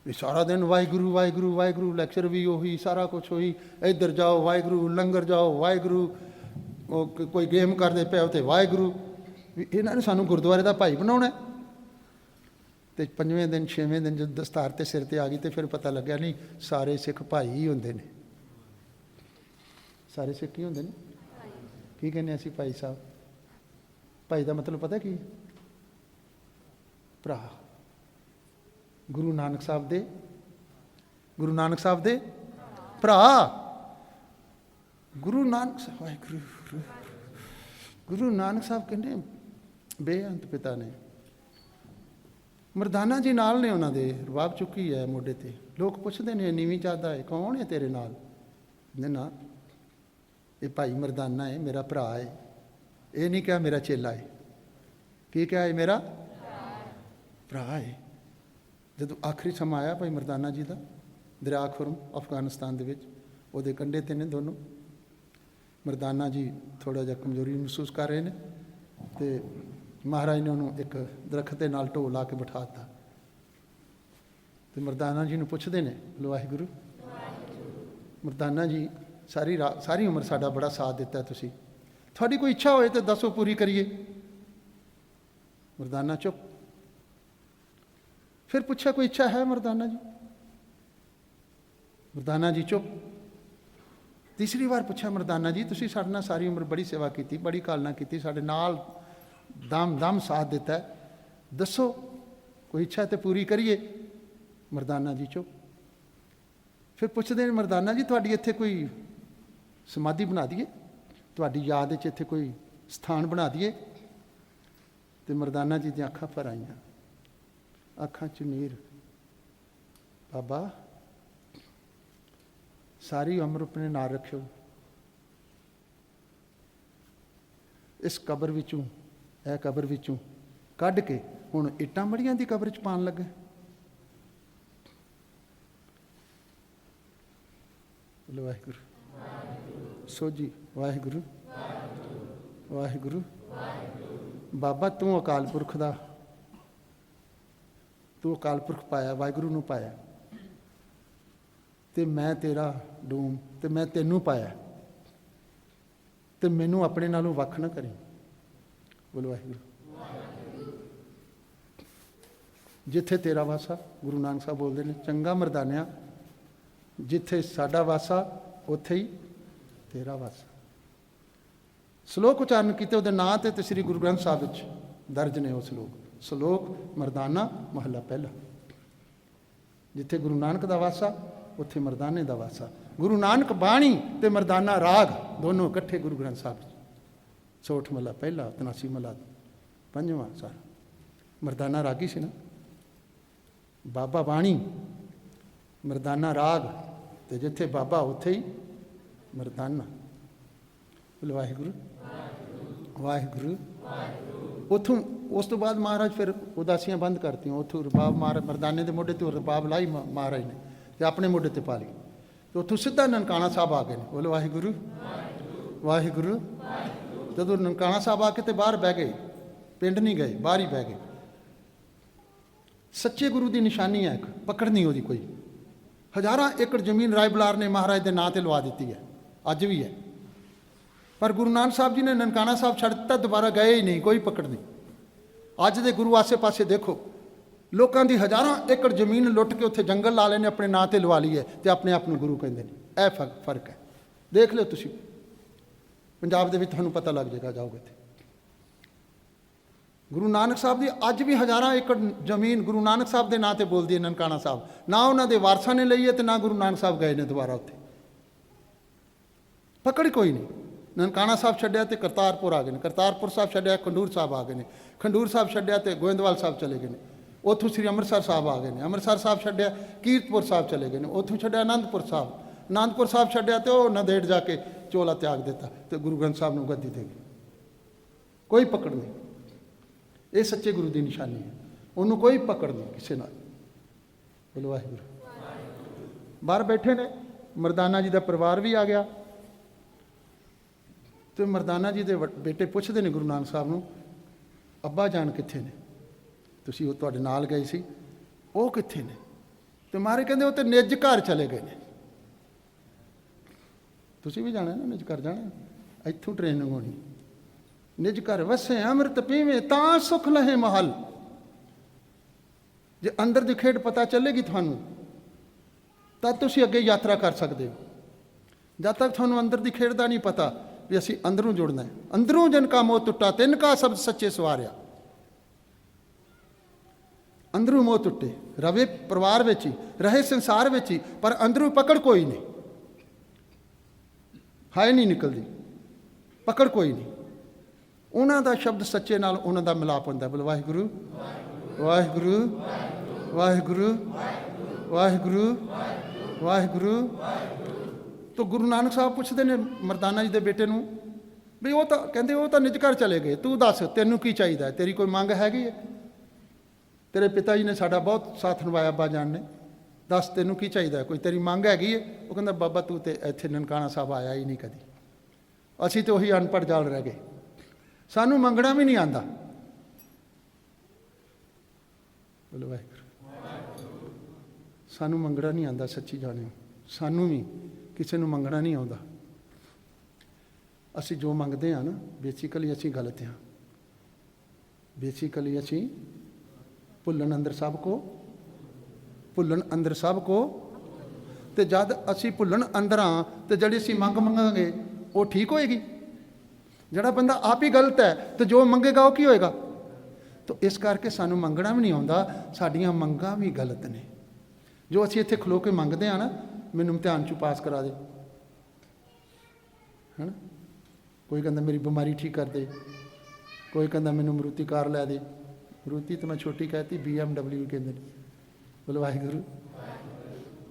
[SPEAKER 1] ਵੀ ਸਾਰਾ ਦਿਨ ਵਾਹਿਗੁਰੂ ਵਾਹਿਗੁਰੂ ਵਾਹਿਗੁਰੂ, ਲੈਕਚਰ ਵੀ ਉਹੀ, ਸਾਰਾ ਕੁਛ ਉਹੀ, ਇੱਧਰ ਜਾਓ ਵਾਹਿਗੁਰੂ, ਲੰਗਰ ਜਾਓ ਵਾਹਿਗੁਰੂ, ਉਹ ਕੋਈ ਗੇਮ ਕਰਦੇ ਪਿਆ ਉੱਥੇ ਵਾਹਿਗੁਰੂ, ਵੀ ਇਹਨਾਂ ਨੇ ਸਾਨੂੰ ਗੁਰਦੁਆਰੇ ਦਾ ਭਾਈ ਬਣਾਉਣਾ। ਤੇ 5ਵੇਂ ਦਿਨ 6ਵੇਂ ਦਿਨ ਜਦੋਂ ਦਸਤਾਰ ਤੇ ਸਿਰ 'ਤੇ ਆ ਗਈ, ਤੇ ਫਿਰ ਪਤਾ ਲੱਗਿਆ ਨਹੀਂ ਸਾਰੇ ਸਿੱਖ ਭਾਈ ਹੀ ਹੁੰਦੇ ਨੇ। ਸਾਰੇ ਸਿੱਖ ਹੀ ਹੁੰਦੇ ਨੇ। ਕੀ ਕਹਿੰਦੇ ਅਸੀਂ ਭਾਈ ਸਾਹਿਬ? ਭਾਈ ਦਾ ਮਤਲਬ ਪਤਾ ਕੀ? ਭਰਾ। ਗੁਰੂ ਨਾਨਕ ਸਾਹਿਬ ਦੇ ਭਰਾ। ਗੁਰੂ ਨਾਨਕ ਸਾਹਿਬ, ਵਾਹਿਗੁਰੂ, ਗੁਰੂ ਨਾਨਕ ਸਾਹਿਬ ਕਹਿੰਦੇ ਬੇਅੰਤ ਪਿਤਾ ਨੇ। ਮਰਦਾਨਾ ਜੀ ਨਾਲ ਨੇ, ਉਹਨਾਂ ਦੇ ਰਬਾਬ ਚੁੱਕੀ ਹੈ ਮੋਢੇ ਤੇ। ਲੋਕ ਪੁੱਛਦੇ ਨੇ ਨੀਵੀਂ ਚਾਹਦਾ ਹੈ, ਕੌਣ ਹੈ ਤੇਰੇ ਨਾਲ? ਨਾ ਇਹ ਭਾਈ ਮਰਦਾਨਾ ਹੈ, ਮੇਰਾ ਭਰਾ ਹੈ। ਇਹ ਨਹੀਂ ਕਿਹਾ ਮੇਰਾ ਚੇਲਾ ਹੈ। ਕੀ ਕਿਹਾ ਹੈ? ਮੇਰਾ ਭਰਾ ਹੈ। ਜਦੋਂ ਆਖਰੀ ਸਮਾਂ ਆਇਆ ਭਾਈ ਮਰਦਾਨਾ ਜੀ ਦਾ, ਦਰਿਆ ਖੁਰਮ ਅਫਗਾਨਿਸਤਾਨ ਦੇ ਵਿੱਚ, ਉਹਦੇ ਕੰਢੇ 'ਤੇ ਨੇ ਦੋਨੋਂ। ਮਰਦਾਨਾ ਜੀ ਥੋੜ੍ਹਾ ਜਿਹਾ ਕਮਜ਼ੋਰੀ ਮਹਿਸੂਸ ਕਰ ਰਹੇ ਨੇ, ਅਤੇ ਮਹਾਰਾਜ ਨੇ ਉਹਨੂੰ ਇੱਕ ਦਰੱਖਤ ਦੇ ਨਾਲ ਢੋ ਲਾ ਕੇ ਬਿਠਾ ਦਿੱਤਾ। ਅਤੇ ਮਰਦਾਨਾ ਜੀ ਨੂੰ ਪੁੱਛਦੇ ਨੇ, ਵਾਹਿਗੁਰੂ। ਮਰਦਾਨਾ ਜੀ ਸਾਰੀ ਉਮਰ ਸਾਡਾ ਬੜਾ ਸਾਥ ਦਿੱਤਾ ਤੁਸੀਂ, ਤੁਹਾਡੀ ਕੋਈ ਇੱਛਾ ਹੋਏ ਤਾਂ ਦੱਸੋ, ਪੂਰੀ ਕਰੀਏ। ਮਰਦਾਨਾ ਚੁੱਪ। ਫਿਰ ਪੁੱਛਿਆ ਕੋਈ ਇੱਛਾ ਹੈ ਮਰਦਾਨਾ ਜੀ? ਮਰਦਾਨਾ ਜੀ ਚੁੱਪ। ਤੀਸਰੀ ਵਾਰ ਪੁੱਛਿਆ, ਮਰਦਾਨਾ ਜੀ ਤੁਸੀਂ ਸਾਡੇ ਨਾਲ ਸਾਰੀ ਉਮਰ ਬੜੀ ਸੇਵਾ ਕੀਤੀ, ਬੜੀ ਕਾਲਨਾ ਕੀਤੀ, ਸਾਡੇ ਨਾਲ ਦਮ ਸਾਥ ਦਿੱਤਾ ਹੈ, ਦੱਸੋ ਕੋਈ ਇੱਛਾ ਤੇ ਪੂਰੀ ਕਰੀਏ। ਮਰਦਾਨਾ ਜੀ ਚੁੱਪ। ਫਿਰ ਪੁੱਛਦੇ ਨੇ, ਮਰਦਾਨਾ ਜੀ ਤੁਹਾਡੀ ਇੱਥੇ ਕੋਈ ਸਮਾਧੀ ਬਣਾ ਦਈਏ, ਤੁਹਾਡੀ ਯਾਦ ਵਿੱਚ ਇੱਥੇ ਕੋਈ ਸਥਾਨ ਬਣਾ ਦਈਏ। ਤੇ ਮਰਦਾਨਾ ਜੀ ਦੀਆਂ ਅੱਖਾਂ ਭਰ ਆਈਆਂ, ਅੱਖਾਂ 'ਚ ਨੀਰ। ਬਾਬਾ ਸਾਰੀ ਉਮਰ ਆਪਣੇ ਨਾਲ ਰੱਖਿਓ, ਇਸ ਕਬਰ ਵਿੱਚੋਂ, ਇਹ ਕਬਰ ਵਿੱਚੋਂ ਕੱਢ ਕੇ ਹੁਣ ਇੱਟਾਂ ਮੜੀਆਂ ਦੀ ਕਬਰ 'ਚ ਪਾਉਣ ਲੱਗੇ। ਬੋਲੋ ਵਾਹਿਗੁਰੂ। ਸੋ ਜੀ ਵਾਹਿਗੁਰੂ ਵਾਹਿਗੁਰੂ। ਬਾਬਾ ਤੂੰ ਅਕਾਲ ਪੁਰਖ ਦਾ, ਤੂੰ ਅਕਾਲ ਪੁਰਖ ਪਾਇਆ, ਵਾਹਿਗੁਰੂ ਨੂੰ ਪਾਇਆ, ਤੇ ਮੈਂ ਤੇਰਾ ਡੂਮ, ਤੇ ਮੈਂ ਤੈਨੂੰ ਪਾਇਆ, ਤੇ ਮੈਨੂੰ ਆਪਣੇ ਨਾਲੋਂ ਵੱਖ ਨਾ ਕਰੀ। ਬੋਲੋ ਵਾਹਿਗੁਰੂ। ਜਿੱਥੇ ਤੇਰਾ ਵਾਸਾ, ਗੁਰੂ ਨਾਨਕ ਸਾਹਿਬ ਬੋਲਦੇ ਨੇ, ਚੰਗਾ ਮਰਦਾਨਿਆ ਜਿੱਥੇ ਸਾਡਾ ਵਾਸਾ ਉੱਥੇ ਹੀ ਤੇਰਾ ਵਾਸਾ। ਸ਼ਲੋਕ ਉਚਾਰਨ ਕੀਤੇ ਉਹਦੇ ਨਾਂ ਤੇ ਸ੍ਰੀ ਗੁਰੂ ਗ੍ਰੰਥ ਸਾਹਿਬ ਵਿੱਚ ਦਰਜ ਨੇ ਉਹ ਸ਼ਲੋਕ। ਸ਼ਲੋਕ ਮਰਦਾਨਾ ਮਹੱਲਾ ਪਹਿਲਾ। ਜਿੱਥੇ ਗੁਰੂ ਨਾਨਕ ਦਾ ਵਾਸਾ ਉੱਥੇ ਮਰਦਾਨੇ ਦਾ ਵਾਸਾ। ਗੁਰੂ ਨਾਨਕ ਬਾਣੀ ਤੇ ਮਰਦਾਨਾ ਰਾਗ ਦੋਨੋਂ ਇਕੱਠੇ ਗੁਰੂ ਗ੍ਰੰਥ ਸਾਹਿਬ 'ਚ। ਸੋਠ ਮਹੱਲਾ ਪਹਿਲਾ, 83 ਮਹੱਲਾ ਪੰਜਵਾਂ ਸਾਰਾ ਮਰਦਾਨਾ ਰਾਗੀ ਸੀ ਨਾ। ਬਾਬਾ ਬਾਣੀ, ਮਰਦਾਨਾ ਰਾਗ, ਤੇ ਜਿੱਥੇ ਬਾਬਾ ਉੱਥੇ ਹੀ ਮਰਦਾਨਾ। ਬੋਲੋ ਵਾਹਿਗੁਰੂ ਵਾਹਿਗੁਰੂ। ਉੱਥੋਂ ਉਸ ਤੋਂ ਬਾਅਦ ਮਹਾਰਾਜ ਫਿਰ ਉਦਾਸੀਆਂ ਬੰਦ ਕਰਤੀਆਂ। ਉੱਥੋਂ ਰਬਾਬ ਮਰਦਾਨੇ ਦੇ ਮੋਢੇ ਤੇ ਰਬਾਬ ਲਾਈ ਮਹਾਰਾਜ ਨੇ, ਤੇ ਆਪਣੇ ਮੋਢੇ ਤੇ ਪਾ ਲਈ, ਤੇ ਉੱਥੋਂ ਸਿੱਧਾ ਨਨਕਾਣਾ ਸਾਹਿਬ ਆ ਗਏ ਨੇ। ਬੋਲੋ ਵਾਹਿਗੁਰੂ ਵਾਹਿਗੁਰੂ। ਜਦੋਂ ਨਨਕਾਣਾ ਸਾਹਿਬ ਆ ਕੇ ਤੇ ਬਾਹਰ ਬਹਿ ਗਏ, ਪਿੰਡ ਨਹੀਂ ਗਏ, ਬਾਹਰ ਹੀ ਬਹਿ ਗਏ। ਸੱਚੇ ਗੁਰੂ ਦੀ ਨਿਸ਼ਾਨੀ ਹੈ ਇੱਕ, ਪਕੜ ਨਹੀਂ ਉਹਦੀ ਕੋਈ। ਹਜ਼ਾਰਾਂ ਏਕੜ ਜ਼ਮੀਨ ਰਾਏ ਬਲਾਰ ਨੇ ਮਹਾਰਾਜ ਦੇ ਨਾਂ ਤੇ ਲਵਾ ਦਿੱਤੀ ਹੈ, ਅੱਜ ਵੀ ਹੈ। ਪਰ ਗੁਰੂ ਨਾਨਕ ਸਾਹਿਬ ਜੀ ਨੇ ਨਨਕਾਣਾ ਸਾਹਿਬ ਛੱਡ ਦਿੱਤਾ, ਦੁਬਾਰਾ ਗਏ ਹੀ ਨਹੀਂ, ਕੋਈ ਪਕੜ ਨਹੀਂ। ਅੱਜ ਦੇ ਗੁਰੂ ਆਸੇ ਪਾਸੇ ਦੇਖੋ, ਲੋਕਾਂ ਦੀ ਹਜ਼ਾਰਾਂ ਏਕੜ ਜ਼ਮੀਨ ਲੁੱਟ ਕੇ ਉੱਥੇ ਜੰਗਲ ਲਾ ਲੈਣੇ, ਆਪਣੇ ਨਾਂ ਤੇ ਲਵਾ ਲਈ ਹੈ, ਤੇ ਆਪਣੇ ਆਪ ਨੂੰ ਗੁਰੂ ਕਹਿੰਦੇ ਨੇ। ਇਹ ਫਰਕ ਹੈ। ਦੇਖ ਲਿਓ ਤੁਸੀਂ, ਪੰਜਾਬ ਦੇ ਵਿੱਚ ਤੁਹਾਨੂੰ ਪਤਾ ਲੱਗ ਜਾਏਗਾ, ਜਾਓਗੇ ਤੇ। ਗੁਰੂ ਨਾਨਕ ਸਾਹਿਬ ਦੀ ਅੱਜ ਵੀ ਹਜ਼ਾਰਾਂ ਏਕੜ ਜ਼ਮੀਨ ਗੁਰੂ ਨਾਨਕ ਸਾਹਿਬ ਦੇ ਨਾਂ ਤੇ ਬੋਲਦੀ ਹੈ ਨਨਕਾਣਾ ਸਾਹਿਬ। ਨਾ ਉਹਨਾਂ ਦੇ ਵਾਰਸਾਂ ਨੇ ਲਈ ਹੈ, ਤੇ ਨਾ ਗੁਰੂ ਨਾਨਕ ਸਾਹਿਬ ਗਏ ਨੇ ਦੁਬਾਰਾ ਉੱਥੇ। ਪਕੜ ਕੋਈ ਨਹੀਂ। ਨਨਕਾਣਾ ਸਾਹਿਬ ਛੱਡਿਆ ਤੇ ਕਰਤਾਰਪੁਰ ਆ ਗਏ ਨੇ, ਕਰਤਾਰਪੁਰ ਸਾਹਿਬ ਛੱਡਿਆ ਖੰਡੂਰ ਸਾਹਿਬ ਆ ਗਏ ਨੇ, ਖੰਡੂਰ ਸਾਹਿਬ ਛੱਡਿਆ ਤੇ ਗੋਇੰਦਵਾਲ ਸਾਹਿਬ ਚਲੇ ਗਏ ਨੇ, ਉੱਥੋਂ ਸ੍ਰੀ ਅੰਮ੍ਰਿਤਸਰ ਸਾਹਿਬ ਆ ਗਏ ਨੇ, ਅੰਮ੍ਰਿਤਸਰ ਸਾਹਿਬ ਛੱਡਿਆ ਕੀਰਤਪੁਰ ਸਾਹਿਬ ਚਲੇ ਗਏ ਨੇ, ਉੱਥੋਂ ਛੱਡਿਆ ਅਨੰਦਪੁਰ ਸਾਹਿਬ, ਅਨੰਦਪੁਰ ਸਾਹਿਬ ਛੱਡਿਆ ਤੇ ਉਹ ਨੰਦੇੜ ਜਾ ਕੇ ਚੋਲਾ ਤਿਆਗ ਦਿੱਤਾ, ਤੇ ਗੁਰੂ ਗ੍ਰੰਥ ਸਾਹਿਬ ਨੂੰ ਗੱਦੀ ਦੇ ਗਏ। ਕੋਈ ਪਕੜ ਨਹੀਂ। ਇਹ ਸੱਚੇ ਗੁਰੂ ਦੀ ਨਿਸ਼ਾਨੀ ਹੈ। ਉਹਨੂੰ ਕੋਈ ਪਕੜ ਨਹੀਂ ਕਿਸੇ ਨਾਲ। ਬੋਲੋ ਵਾਹਿਗੁਰੂ। ਬਾਹਰ ਬੈਠੇ ਨੇ, ਮਰਦਾਨਾ ਜੀ ਦਾ ਪਰਿਵਾਰ ਵੀ ਆ ਗਿਆ, ਤੇ ਮਰਦਾਨਾ ਜੀ ਦੇ ਬੇਟੇ ਪੁੱਛਦੇ ਨੇ ਗੁਰੂ ਨਾਨਕ ਸਾਹਿਬ ਨੂੰ, ਅੱਬਾ ਜਾਨ ਕਿੱਥੇ ਨੇ? ਤੁਸੀਂ ਉਹ ਤੁਹਾਡੇ ਨਾਲ ਗਏ ਸੀ, ਉਹ ਕਿੱਥੇ ਨੇ? ਤੇ ਮਹਾਰਾਜ ਕਹਿੰਦੇ ਉਹ ਤੇ ਨਿੱਜ ਘਰ ਚਲੇ ਗਏ ਨੇ। ਤੁਸੀਂ ਵੀ ਜਾਣਾ ਨਾ, ਨਿੱਜ ਘਰ ਜਾਣਾ, ਇੱਥੋਂ ਟ੍ਰੇਨਿੰਗ ਹੋਣੀ। ਨਿਜ ਘਰ ਵਸੇ ਅੰਮ੍ਰਿਤ ਪੀਵੇਂ ਤਾਂ ਸੁਖ ਲਹੇ ਮਹਲ। ਜੇ ਅੰਦਰ ਦੀ ਖੇਡ ਪਤਾ ਚੱਲੇਗੀ ਤੁਹਾਨੂੰ, ਤਾਂ ਤੁਸੀਂ ਅੱਗੇ ਯਾਤਰਾ ਕਰ ਸਕਦੇ ਹੋ। ਜਦ ਤੱਕ ਤੁਹਾਨੂੰ ਅੰਦਰ ਦੀ ਖੇਡ ਦਾ ਨਹੀਂ ਪਤਾ ਵੀ ਅਸੀਂ ਅੰਦਰੋਂ ਜੁੜਨਾ ਹੈ। ਅੰਦਰੋਂ ਜਨ ਕਾ ਮੋਹ ਟੁੱਟਾ ਤਿੰਨ ਕਾ ਸ਼ਬਦ ਸੱਚੇ ਸਵਾਰਿਆ। ਅੰਦਰੋਂ ਮੋਹ ਟੁੱਟੇ, ਰਵੇ ਪਰਿਵਾਰ ਵਿੱਚ ਹੀ, ਰਹੇ ਸੰਸਾਰ ਵਿੱਚ ਹੀ, ਪਰ ਅੰਦਰੋਂ ਪਕੜ ਕੋਈ ਨਹੀਂ, ਹਾਏ ਨਹੀਂ ਨਿਕਲਦੀ, ਪਕੜ ਕੋਈ ਨਹੀਂ। ਉਹਨਾਂ ਦਾ ਸ਼ਬਦ ਸੱਚੇ ਨਾਲ ਉਹਨਾਂ ਦਾ ਮਿਲਾਪ ਹੁੰਦਾ। ਬੋਲ ਵਾਹਿਗੁਰੂ ਵਾਹਿਗੁਰੂ ਵਾਹਿਗੁਰੂ ਵਾਹਿਗੁਰੂ ਵਾਹਿਗੁਰੂ। ਤਾਂ ਗੁਰੂ ਨਾਨਕ ਸਾਹਿਬ ਪੁੱਛਦੇ ਨੇ ਮਰਦਾਨਾ ਜੀ ਦੇ ਬੇਟੇ ਨੂੰ ਵੀ ਉਹ ਤਾਂ ਕਹਿੰਦੇ ਉਹ ਤਾਂ ਨਿੱਜ ਘਰ ਚਲੇ ਗਏ, ਤੂੰ ਦੱਸ ਤੈਨੂੰ ਕੀ ਚਾਹੀਦਾ? ਤੇਰੀ ਕੋਈ ਮੰਗ ਹੈਗੀ ਹੈ? ਤੇਰੇ ਪਿਤਾ ਜੀ ਨੇ ਸਾਡਾ ਬਹੁਤ ਸਾਥ ਨਿਭਾਇਆ ਅੱਬਾ ਜਾਨ ਨੇ, ਦੱਸ ਤੈਨੂੰ ਕੀ ਚਾਹੀਦਾ? ਕੋਈ ਤੇਰੀ ਮੰਗ ਹੈਗੀ ਹੈ? ਉਹ ਕਹਿੰਦਾ ਬਾਬਾ ਤੂੰ ਤੇ ਇੱਥੇ ਨਨਕਾਣਾ ਸਾਹਿਬ ਆਇਆ ਹੀ ਨਹੀਂ ਕਦੀ, ਅਸੀਂ ਤਾਂ ਉਹੀ ਅਨਪੜ੍ਹ ਜਾਲ ਰਹਿ ਗਏ, ਸਾਨੂੰ ਮੰਗਣਾ ਵੀ ਨਹੀਂ ਆਉਂਦਾ। ਬੋਲੋ ਵਾਹਿਗੁਰੂ। ਸਾਨੂੰ ਮੰਗਣਾ ਨਹੀਂ ਆਉਂਦਾ, ਸੱਚੀ ਜਾਣਿਓ, ਸਾਨੂੰ ਵੀ ਕਿਸੇ ਨੂੰ ਮੰਗਣਾ ਨਹੀਂ ਆਉਂਦਾ। ਅਸੀਂ ਜੋ ਮੰਗਦੇ ਹਾਂ ਨਾ, ਬੇਸਿਕਲੀ ਅਸੀਂ ਗਲਤ ਹਾਂ। ਬੇਸਿਕਲੀ ਅਸੀਂ ਭੁੱਲਣ ਅੰਦਰ ਸਭ ਕੋ, ਭੁੱਲਣ ਅੰਦਰ ਸਭ ਕੋ। ਤੇ ਜਦ ਅਸੀਂ ਭੁੱਲਣ ਅੰਦਰ ਹਾਂ, ਤੇ ਜਿਹੜੀ ਅਸੀਂ ਮੰਗ ਮੰਗਾਂਗੇ ਉਹ ਠੀਕ ਹੋਏਗੀ। ਜਿਹੜਾ ਬੰਦਾ ਆਪ ਹੀ ਗਲਤ ਹੈ, ਤੇ ਜੋ ਮੰਗੇਗਾ ਉਹ ਕੀ ਹੋਏਗਾ? ਤਾਂ ਇਸ ਕਰਕੇ ਸਾਨੂੰ ਮੰਗਣਾ ਵੀ ਨਹੀਂ ਆਉਂਦਾ, ਸਾਡੀਆਂ ਮੰਗਾਂ ਵੀ ਗਲਤ ਨੇ। ਜੋ ਅਸੀਂ ਇੱਥੇ ਖਲੋ ਕੇ ਮੰਗਦੇ ਹਾਂ ਨਾ, ਮੈਨੂੰ ਇਮਤਿਹਾਨ 'ਚੋਂ ਪਾਸ ਕਰਾ ਦੇ, ਹੈ ਨਾ। ਕੋਈ ਕਹਿੰਦਾ ਮੇਰੀ ਬਿਮਾਰੀ ਠੀਕ ਕਰ ਦੇ, ਕੋਈ ਕਹਿੰਦਾ ਮੈਨੂੰ ਮਰੂਤੀ ਕਾਰ ਲੈ ਦੇ। ਮਰੂਤੀ ਤਾਂ ਮੈਂ ਛੋਟੀ ਕਹਿਤੀ, BMW ਕਹਿੰਦੇ ਨੇ। ਬੋਲੋ ਵਾਹਿਗੁਰੂ।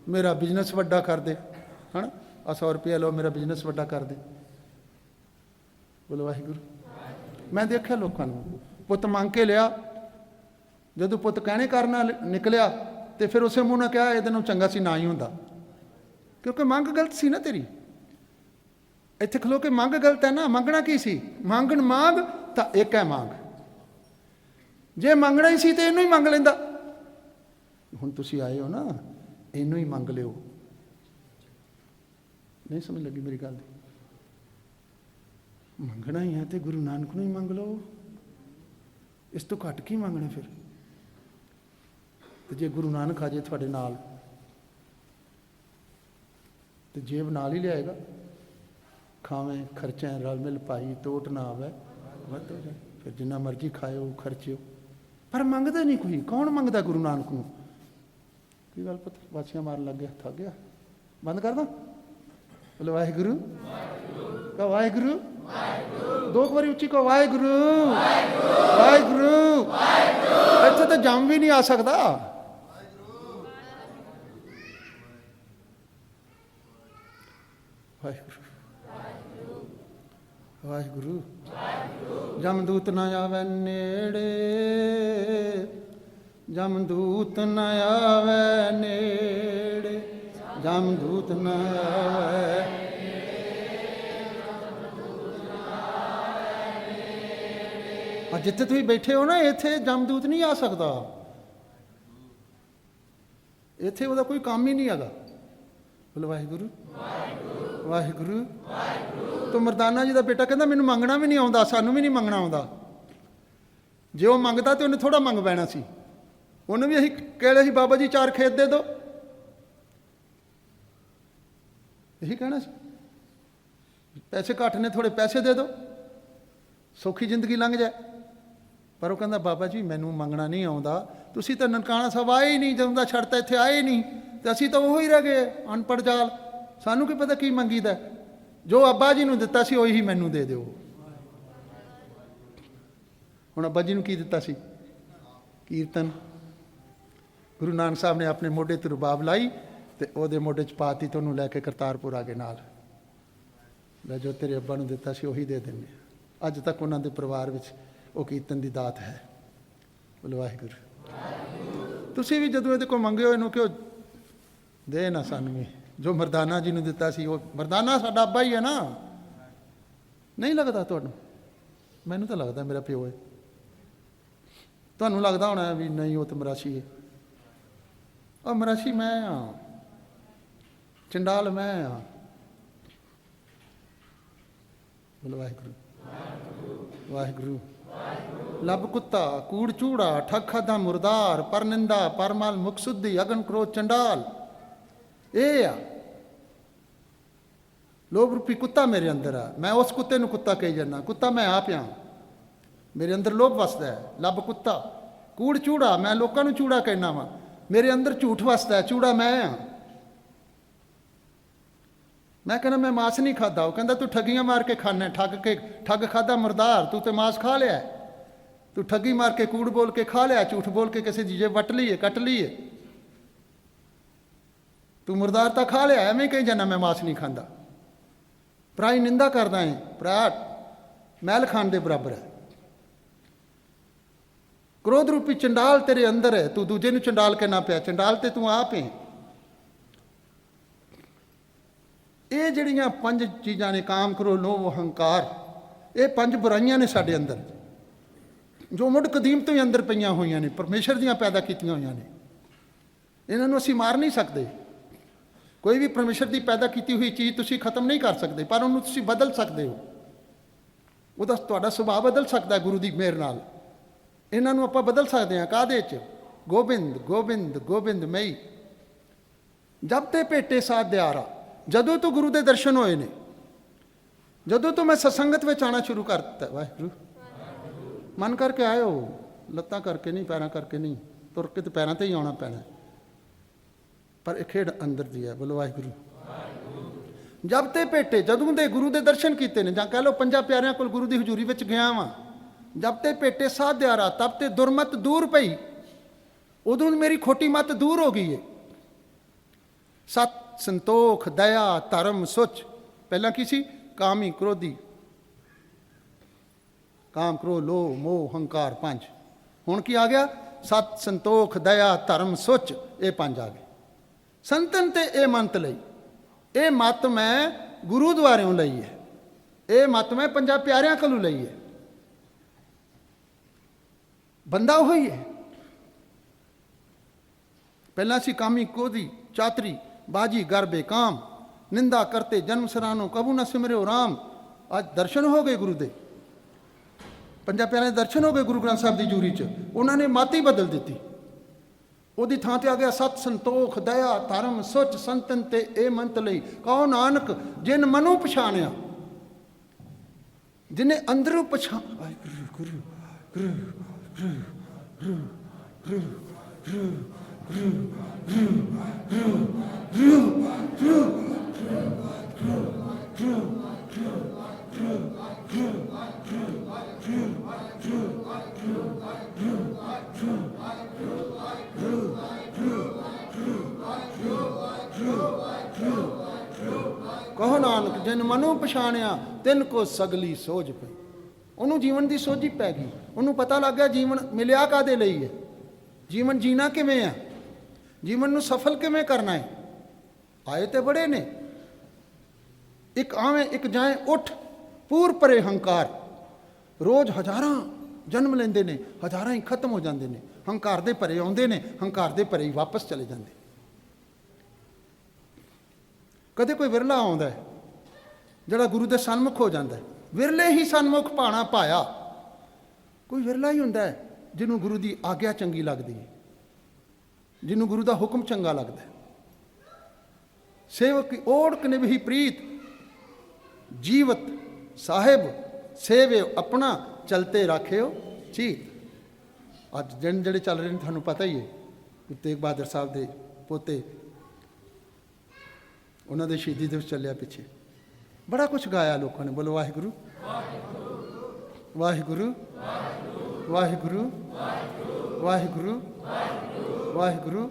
[SPEAKER 1] ਮੇਰਾ ਬਿਜ਼ਨਸ ਵੱਡਾ ਕਰ ਦੇ, ਹੈ ਨਾ, 100 ਰੁਪਇਆ ਲਓ, ਮੇਰਾ ਬਿਜ਼ਨਸ ਵੱਡਾ ਕਰ ਦੇ। ਬੋਲੋ ਵਾਹਿਗੁਰੂ। ਮੈਂ ਦੇਖਿਆ ਲੋਕਾਂ ਨੂੰ, ਪੁੱਤ ਮੰਗ ਕੇ ਲਿਆ, ਜਦੋਂ ਪੁੱਤ ਕਹਿਣੇ ਕਰਨਾ ਨਿਕਲਿਆ, ਤੇ ਫਿਰ ਉਸੇ ਮੂੰਹ ਨਾਲ ਕਿਹਾ ਇਹਦੇ ਨੂੰ ਚੰਗਾ ਸੀ ਨਾ ਹੀ ਹੁੰਦਾ। क्योंकि मंग गलत सी ना तेरी। इत्थे खलो के मंग गलत है ना। मंगना की सी? मंगण मांग तो एक है मांग। जे मंगना ही सी तो इनू ही मंग लेंदा। हुण तुसीं आए हो ना, इनू ही मंग लिओ। नहीं समझ लगी मेरी गल? मंगना ही है तो गुरु नानक नूं ही मंग लो। इस तो घट की मंगना फिर? तो जे गुरु नानक आ जाए तुहाडे नाल तो जेब नाल ही लियाएगा। खावें खर्चें रल मिल भाई, टोट ना आवे वध हो जाए। फिर जिन्ना मर्जी खाओ खर्चो, पर मंगदा नहीं कोई। कौन मंगदा गुरु नानक नूं? की गल पता? वासियां मारन लग गया, थक गया, बंद कर दा। बोलो वाहिगुरू, कहो वाहिगुरू, दो बारी उच्ची कहो वाहिगुरू वाहिगुरू। इत्थे तो जम भी नहीं आ सकता। वाहिगुरू वाहिगुरू। जमदूत न आवे नेड़े, जमदूत न आवे नेड़े, जमदूत न आवे। जिथे तुसीं बैठे हो ना, इत्थे जमदूत नहीं आ सकता। इत्थे उहदा कोई काम ही नहीं हैगा। बोलो वाहिगुरू वाहिगुरू। तो मरदाना जी का बेटा कहता मैनूं मंगना भी नहीं आउंदा, सानूं भी नहीं मंगना आउंदा। जे वो मंगता तो उन्हें थोड़ा मंग पैना सी। उन्हें भी असीं कहना सी बाबा जी 4 खेत दे दो, यही कहना सी। पैसे घट ने, थोड़े पैसे दे दो, सौखी जिंदगी लंघ जाए। पर वो कहता बाबा जी मैनूं मंगना नहीं आउंदा। तुसीं तो ननकाना साहब आए ही नहीं, जदों दा छड्डता इत्थे आए ही नहीं, तो असीं तो वो ही रह गए अनपढ़ जाल। सानूं की पता की मंगीदा? जो अब्बा जी नूं दित्ता सी उही मैनूं दे दिओ। हुण अब्बा जी नूं की दित्ता सी? कीर्तन। गुरु नानक साहब ने अपने मोढे ते रुबाब लाई ते ओहदे मोढे च पाती, तो उहनूं लैके करतारपुर आ गए नाल। लै जो तेरे अब्बा नूं दित्ता सी उही दे दिंदे। अज तक उन्हां दे परिवार विच ਉਹ ਕੀਰਤਨ ਦੀ ਦਾਤ ਹੈ। ਬੋਲੋ ਵਾਹਿਗੁਰੂ। ਤੁਸੀਂ ਵੀ ਜਦੋਂ ਇਹਦੇ ਕੋਲ ਮੰਗਿਓ ਇਹਨੂੰ ਕਿਉਂ ਦੇ ਨਾ ਸਾਨੂੰ ਵੀ, ਜੋ ਮਰਦਾਨਾ ਜੀ ਨੂੰ ਦਿੱਤਾ ਸੀ। ਉਹ ਮਰਦਾਨਾ ਸਾਡਾ ਅੱਬਾ ਹੀ ਹੈ ਨਾ। ਨਹੀਂ ਲੱਗਦਾ ਤੁਹਾਨੂੰ? ਮੈਨੂੰ ਤਾਂ ਲੱਗਦਾ ਮੇਰਾ ਪਿਓ ਹੈ। ਤੁਹਾਨੂੰ ਲੱਗਦਾ ਹੋਣਾ ਵੀ ਨਹੀਂ ਉਹ ਤਾਂ ਮਰਾਸੀ ਹੈ। ਉਹ ਮਰਾਸੀ ਮੈਂ ਹਾਂ, ਚੰਡਾਲ ਮੈਂ ਹਾਂ। ਬੋਲੋ ਵਾਹਿਗੁਰੂ ਵਾਹਿਗੁਰੂ। लब कुत्ता कूड़ चूड़ा, ठग खादा मुरदार, पर निंदा परमाल मुख शुद्धि, अगन क्रोध चंडाल। ये आ लोभ रूपी कुत्ता मेरे अंदर है। मैं उस कुत्ते नूं कुत्ता कही जाना। कुत्ता मैं आप हाँ, मेरे अंदर लोभ वसदा है। लब कुत्ता कूड़ चूड़ा, मैं लोगों नूं चूड़ा कहना वा। मेरे अंदर झूठ वसदा है, चूड़ा मैं हाँ। मैं कहना मैं मांस नहीं खाता। वो कहता तू ठगियां मार के खाना, ठग खादा मुरदार, तू तो मांस खा लिया। तू ठगी मार के कूड़ बोल के खा लिया, झूठ बोल के किसी चीज़ें वट ली है, कट ली है। तू मुरदार तो खा लिया, एवं कही जाना मैं मांस नहीं खाता। पराई निंदा करदा है, भरा मैल खान के बराबर है। क्रोध रूपी चंडाल तेरे अंदर है, तू दूजे नूं चंडाल कहना पिया। चंडाल तो तू आप है। ये जड़ियाँ 5 चीज़ां ने, काम क्रोध लोभ अहंकार, ये 5 बुराइयां ने साडे अंदर, जो मुढ़ कदीम तो ही अंदर पईयां होईयां ने, परमेश्वर दियां पैदा कीतियां होईयां ने। इन्हां नूं असीं मार नहीं सकते। कोई भी परमेश्वर की पैदा की हुई चीज़ तुसीं खत्म नहीं कर सकते, पर उन्होंने तुसीं बदल सकते हो। ਉਹਦਾ ਤੁਹਾਡਾ ਸੁਭਾਅ बदल सकता है गुरु की मेहर नाल। इन्हां नूं आपां बदल सकते हैं। काहदे च? गोबिंद गोबिंद गोबिंद मई जब ते भेटे साथ दियारा। जदों तो गुरु के दर्शन होए ने, जदों तो मैं सत्संगत में आना शुरू कर दिता। वाहिगुरू मन करके आयो, लत्तां करके नहीं, पैरां करके नहीं। तुर के तो पैरां ते ही आना पैना, पर एक खेड अंदर दी है। बोलो वाहिगुरू। जब ते भेटे, जदों दे गुरु के दर्शन किए ने, जां कह लो 5 प्यारियां कोल गुरु की हजूरी में गया वा। जब ते भेटे साध दियारा, तब ते दुरमत दूर पई। उदों मेरी खोटी मत दूर हो गई है। सत संतोख दया धर्म सुच। पहला की सी? कामी क्रोधी, काम क्रोध लोभ मोह हंकार 5। हुण की आ गया? सत संतोख दया धर्म सुच, ये 5 आ गए। संतन ते ये मंत लई ਇਹ ਮੱਤ ਮੈਂ ਗੁਰੂ ਦੁਆਰਿਓਂ ਲਈ ਹੈ, ਇਹ ਮੱਤ ਮੈਂ ਪੰਜਾਂ ਪਿਆਰਿਆਂ ਕੋਲੋਂ ਲਈ ਹੈ। ਬੰਦਾ ਉਹੀ ਹੈ। ਪਹਿਲਾਂ ਸੀ ਕਾਮੀ ਕੋਦੀ ਚਾਤਰੀ ਬਾਜੀ ਗਰ ਬੇਕਾਮ, ਨਿੰਦਾ ਕਰਤੇ ਜਨਮ ਸਰਾਨੋ ਕਬੂ ਨਾ ਸਿਮਰਿਓ ਰਾਮ। ਅੱਜ ਦਰਸ਼ਨ ਹੋ ਗਏ ਗੁਰੂ ਦੇ, ਪੰਜਾਂ ਪਿਆਰਿਆਂ ਦੇ ਦਰਸ਼ਨ ਹੋ ਗਏ ਗੁਰੂ ਗ੍ਰੰਥ ਸਾਹਿਬ ਦੀ ਜੂਰੀ 'ਚ। ਉਹਨਾਂ ਨੇ ਮੱਤ ਹੀ ਬਦਲ ਦਿੱਤੀ। ਉਹਦੀ ਥਾਂ ਤੇ ਆ ਗਿਆ ਸਤ ਸੰਤੋਖ ਦਇਆ ਧਰਮ ਸੁਚ ਸੰਤਨ ਤੇ ਇਹ ਮੰਤ ਲਈ। ਕਹੋ ਨਾਨਕ ਜਿਨ ਮਨੋਂ ਪਛਾਣਿਆ, ਜਿਨੇ ਅੰਦਰੋਂ ਪਛਾਣ। ਗੁਰੂ ਗੁਰੂ ਗੁਰੂ ਗੁਰੂ ਗੁਰੂ ਗੁਰੂ ਗੁਰੂ ਕਹੋ ਨਾਨਕ ਜਿਨ ਮਨੋਂ ਪਛਾਣਿਆ ਤਿਨ ਕੋ ਸਗਲੀ ਸੋਝ ਪਈ। ਉਹਨੂੰ ਜੀਵਨ ਦੀ ਸੋਝੀ ਪੈ ਗਈ। ਉਹਨੂੰ ਪਤਾ ਲੱਗ ਗਿਆ ਜੀਵਨ ਮਿਲਿਆ ਕਾਹਦੇ ਲਈ ਹੈ, ਜੀਵਨ ਜੀਣਾ ਕਿਵੇਂ ਆ, ਜੀਵਨ ਨੂੰ ਸਫਲ ਕਿਵੇਂ ਕਰਨਾ ਹੈ। ਆਏ ਤੇ ਬੜੇ ਨੇ, ਇੱਕ ਆਵੇਂ ਇੱਕ ਜਾਏ ਉੱਠ ਪੂਰ ਪਰੇ ਹੰਕਾਰ। ਰੋਜ਼ ਹਜ਼ਾਰਾਂ ਜਨਮ ਲੈਂਦੇ ਨੇ, ਹਜ਼ਾਰਾਂ ਹੀ ਖਤਮ ਹੋ ਜਾਂਦੇ ਨੇ। ਹੰਕਾਰ ਦੇ ਭਰੇ ਆਉਂਦੇ ਨੇ, ਹੰਕਾਰ ਦੇ ਭਰੇ ਹੀ ਵਾਪਸ ਚਲੇ ਜਾਂਦੇ। ਕਦੇ ਕੋਈ ਵਿਰਲਾ ਆਉਂਦਾ ਹੈ ਜਿਹੜਾ ਗੁਰੂ ਦੇ ਸਨਮੁਖ ਹੋ ਜਾਂਦਾ ਹੈ। ਵਿਰਲੇ ਹੀ ਸਨਮੁਖ ਭਾਣਾ ਪਾਇਆ। ਕੋਈ ਵਿਰਲਾ ਹੀ ਹੁੰਦਾ ਹੈ ਜਿਹਨੂੰ ਗੁਰੂ ਦੀ ਆਗਿਆ ਚੰਗੀ ਲੱਗਦੀ ਹੈ, ਜਿਹਨੂੰ ਗੁਰੂ ਦਾ ਹੁਕਮ ਚੰਗਾ ਲੱਗਦਾ ਹੈ। ਸੇਵਕ ਓੜਕ ਨਿਭੀ ਪ੍ਰੀਤ, ਜੀਵਤ ਸਾਹਿਬ ਸੇਵੇ ਆਪਣਾ, ਚਲਤੇ ਰਾਖਿਓ ਚੀਤ। ਅੱਜ ਦਿਨ ਜਿਹੜੇ ਚੱਲ ਰਹੇ ਨੇ ਤੁਹਾਨੂੰ ਪਤਾ ਹੀ ਹੈ। ਗੁਰੂ ਤੇਗ ਬਹਾਦਰ ਸਾਹਿਬ ਦੇ ਪੋਤੇ, ਉਹਨਾਂ ਦੇ ਸ਼ਹੀਦੀ ਦਿਵਸ ਚੱਲਿਆ ਪਿੱਛੇ। ਬੜਾ ਕੁਛ ਗਾਇਆ ਲੋਕਾਂ ਨੇ। ਬੋਲੋ ਵਾਹਿਗੁਰੂ ਵਾਹਿਗੁਰੂ ਵਾਹਿਗੁਰੂ ਵਾਹਿਗੁਰੂ ਵਾਹਿਗੁਰੂ।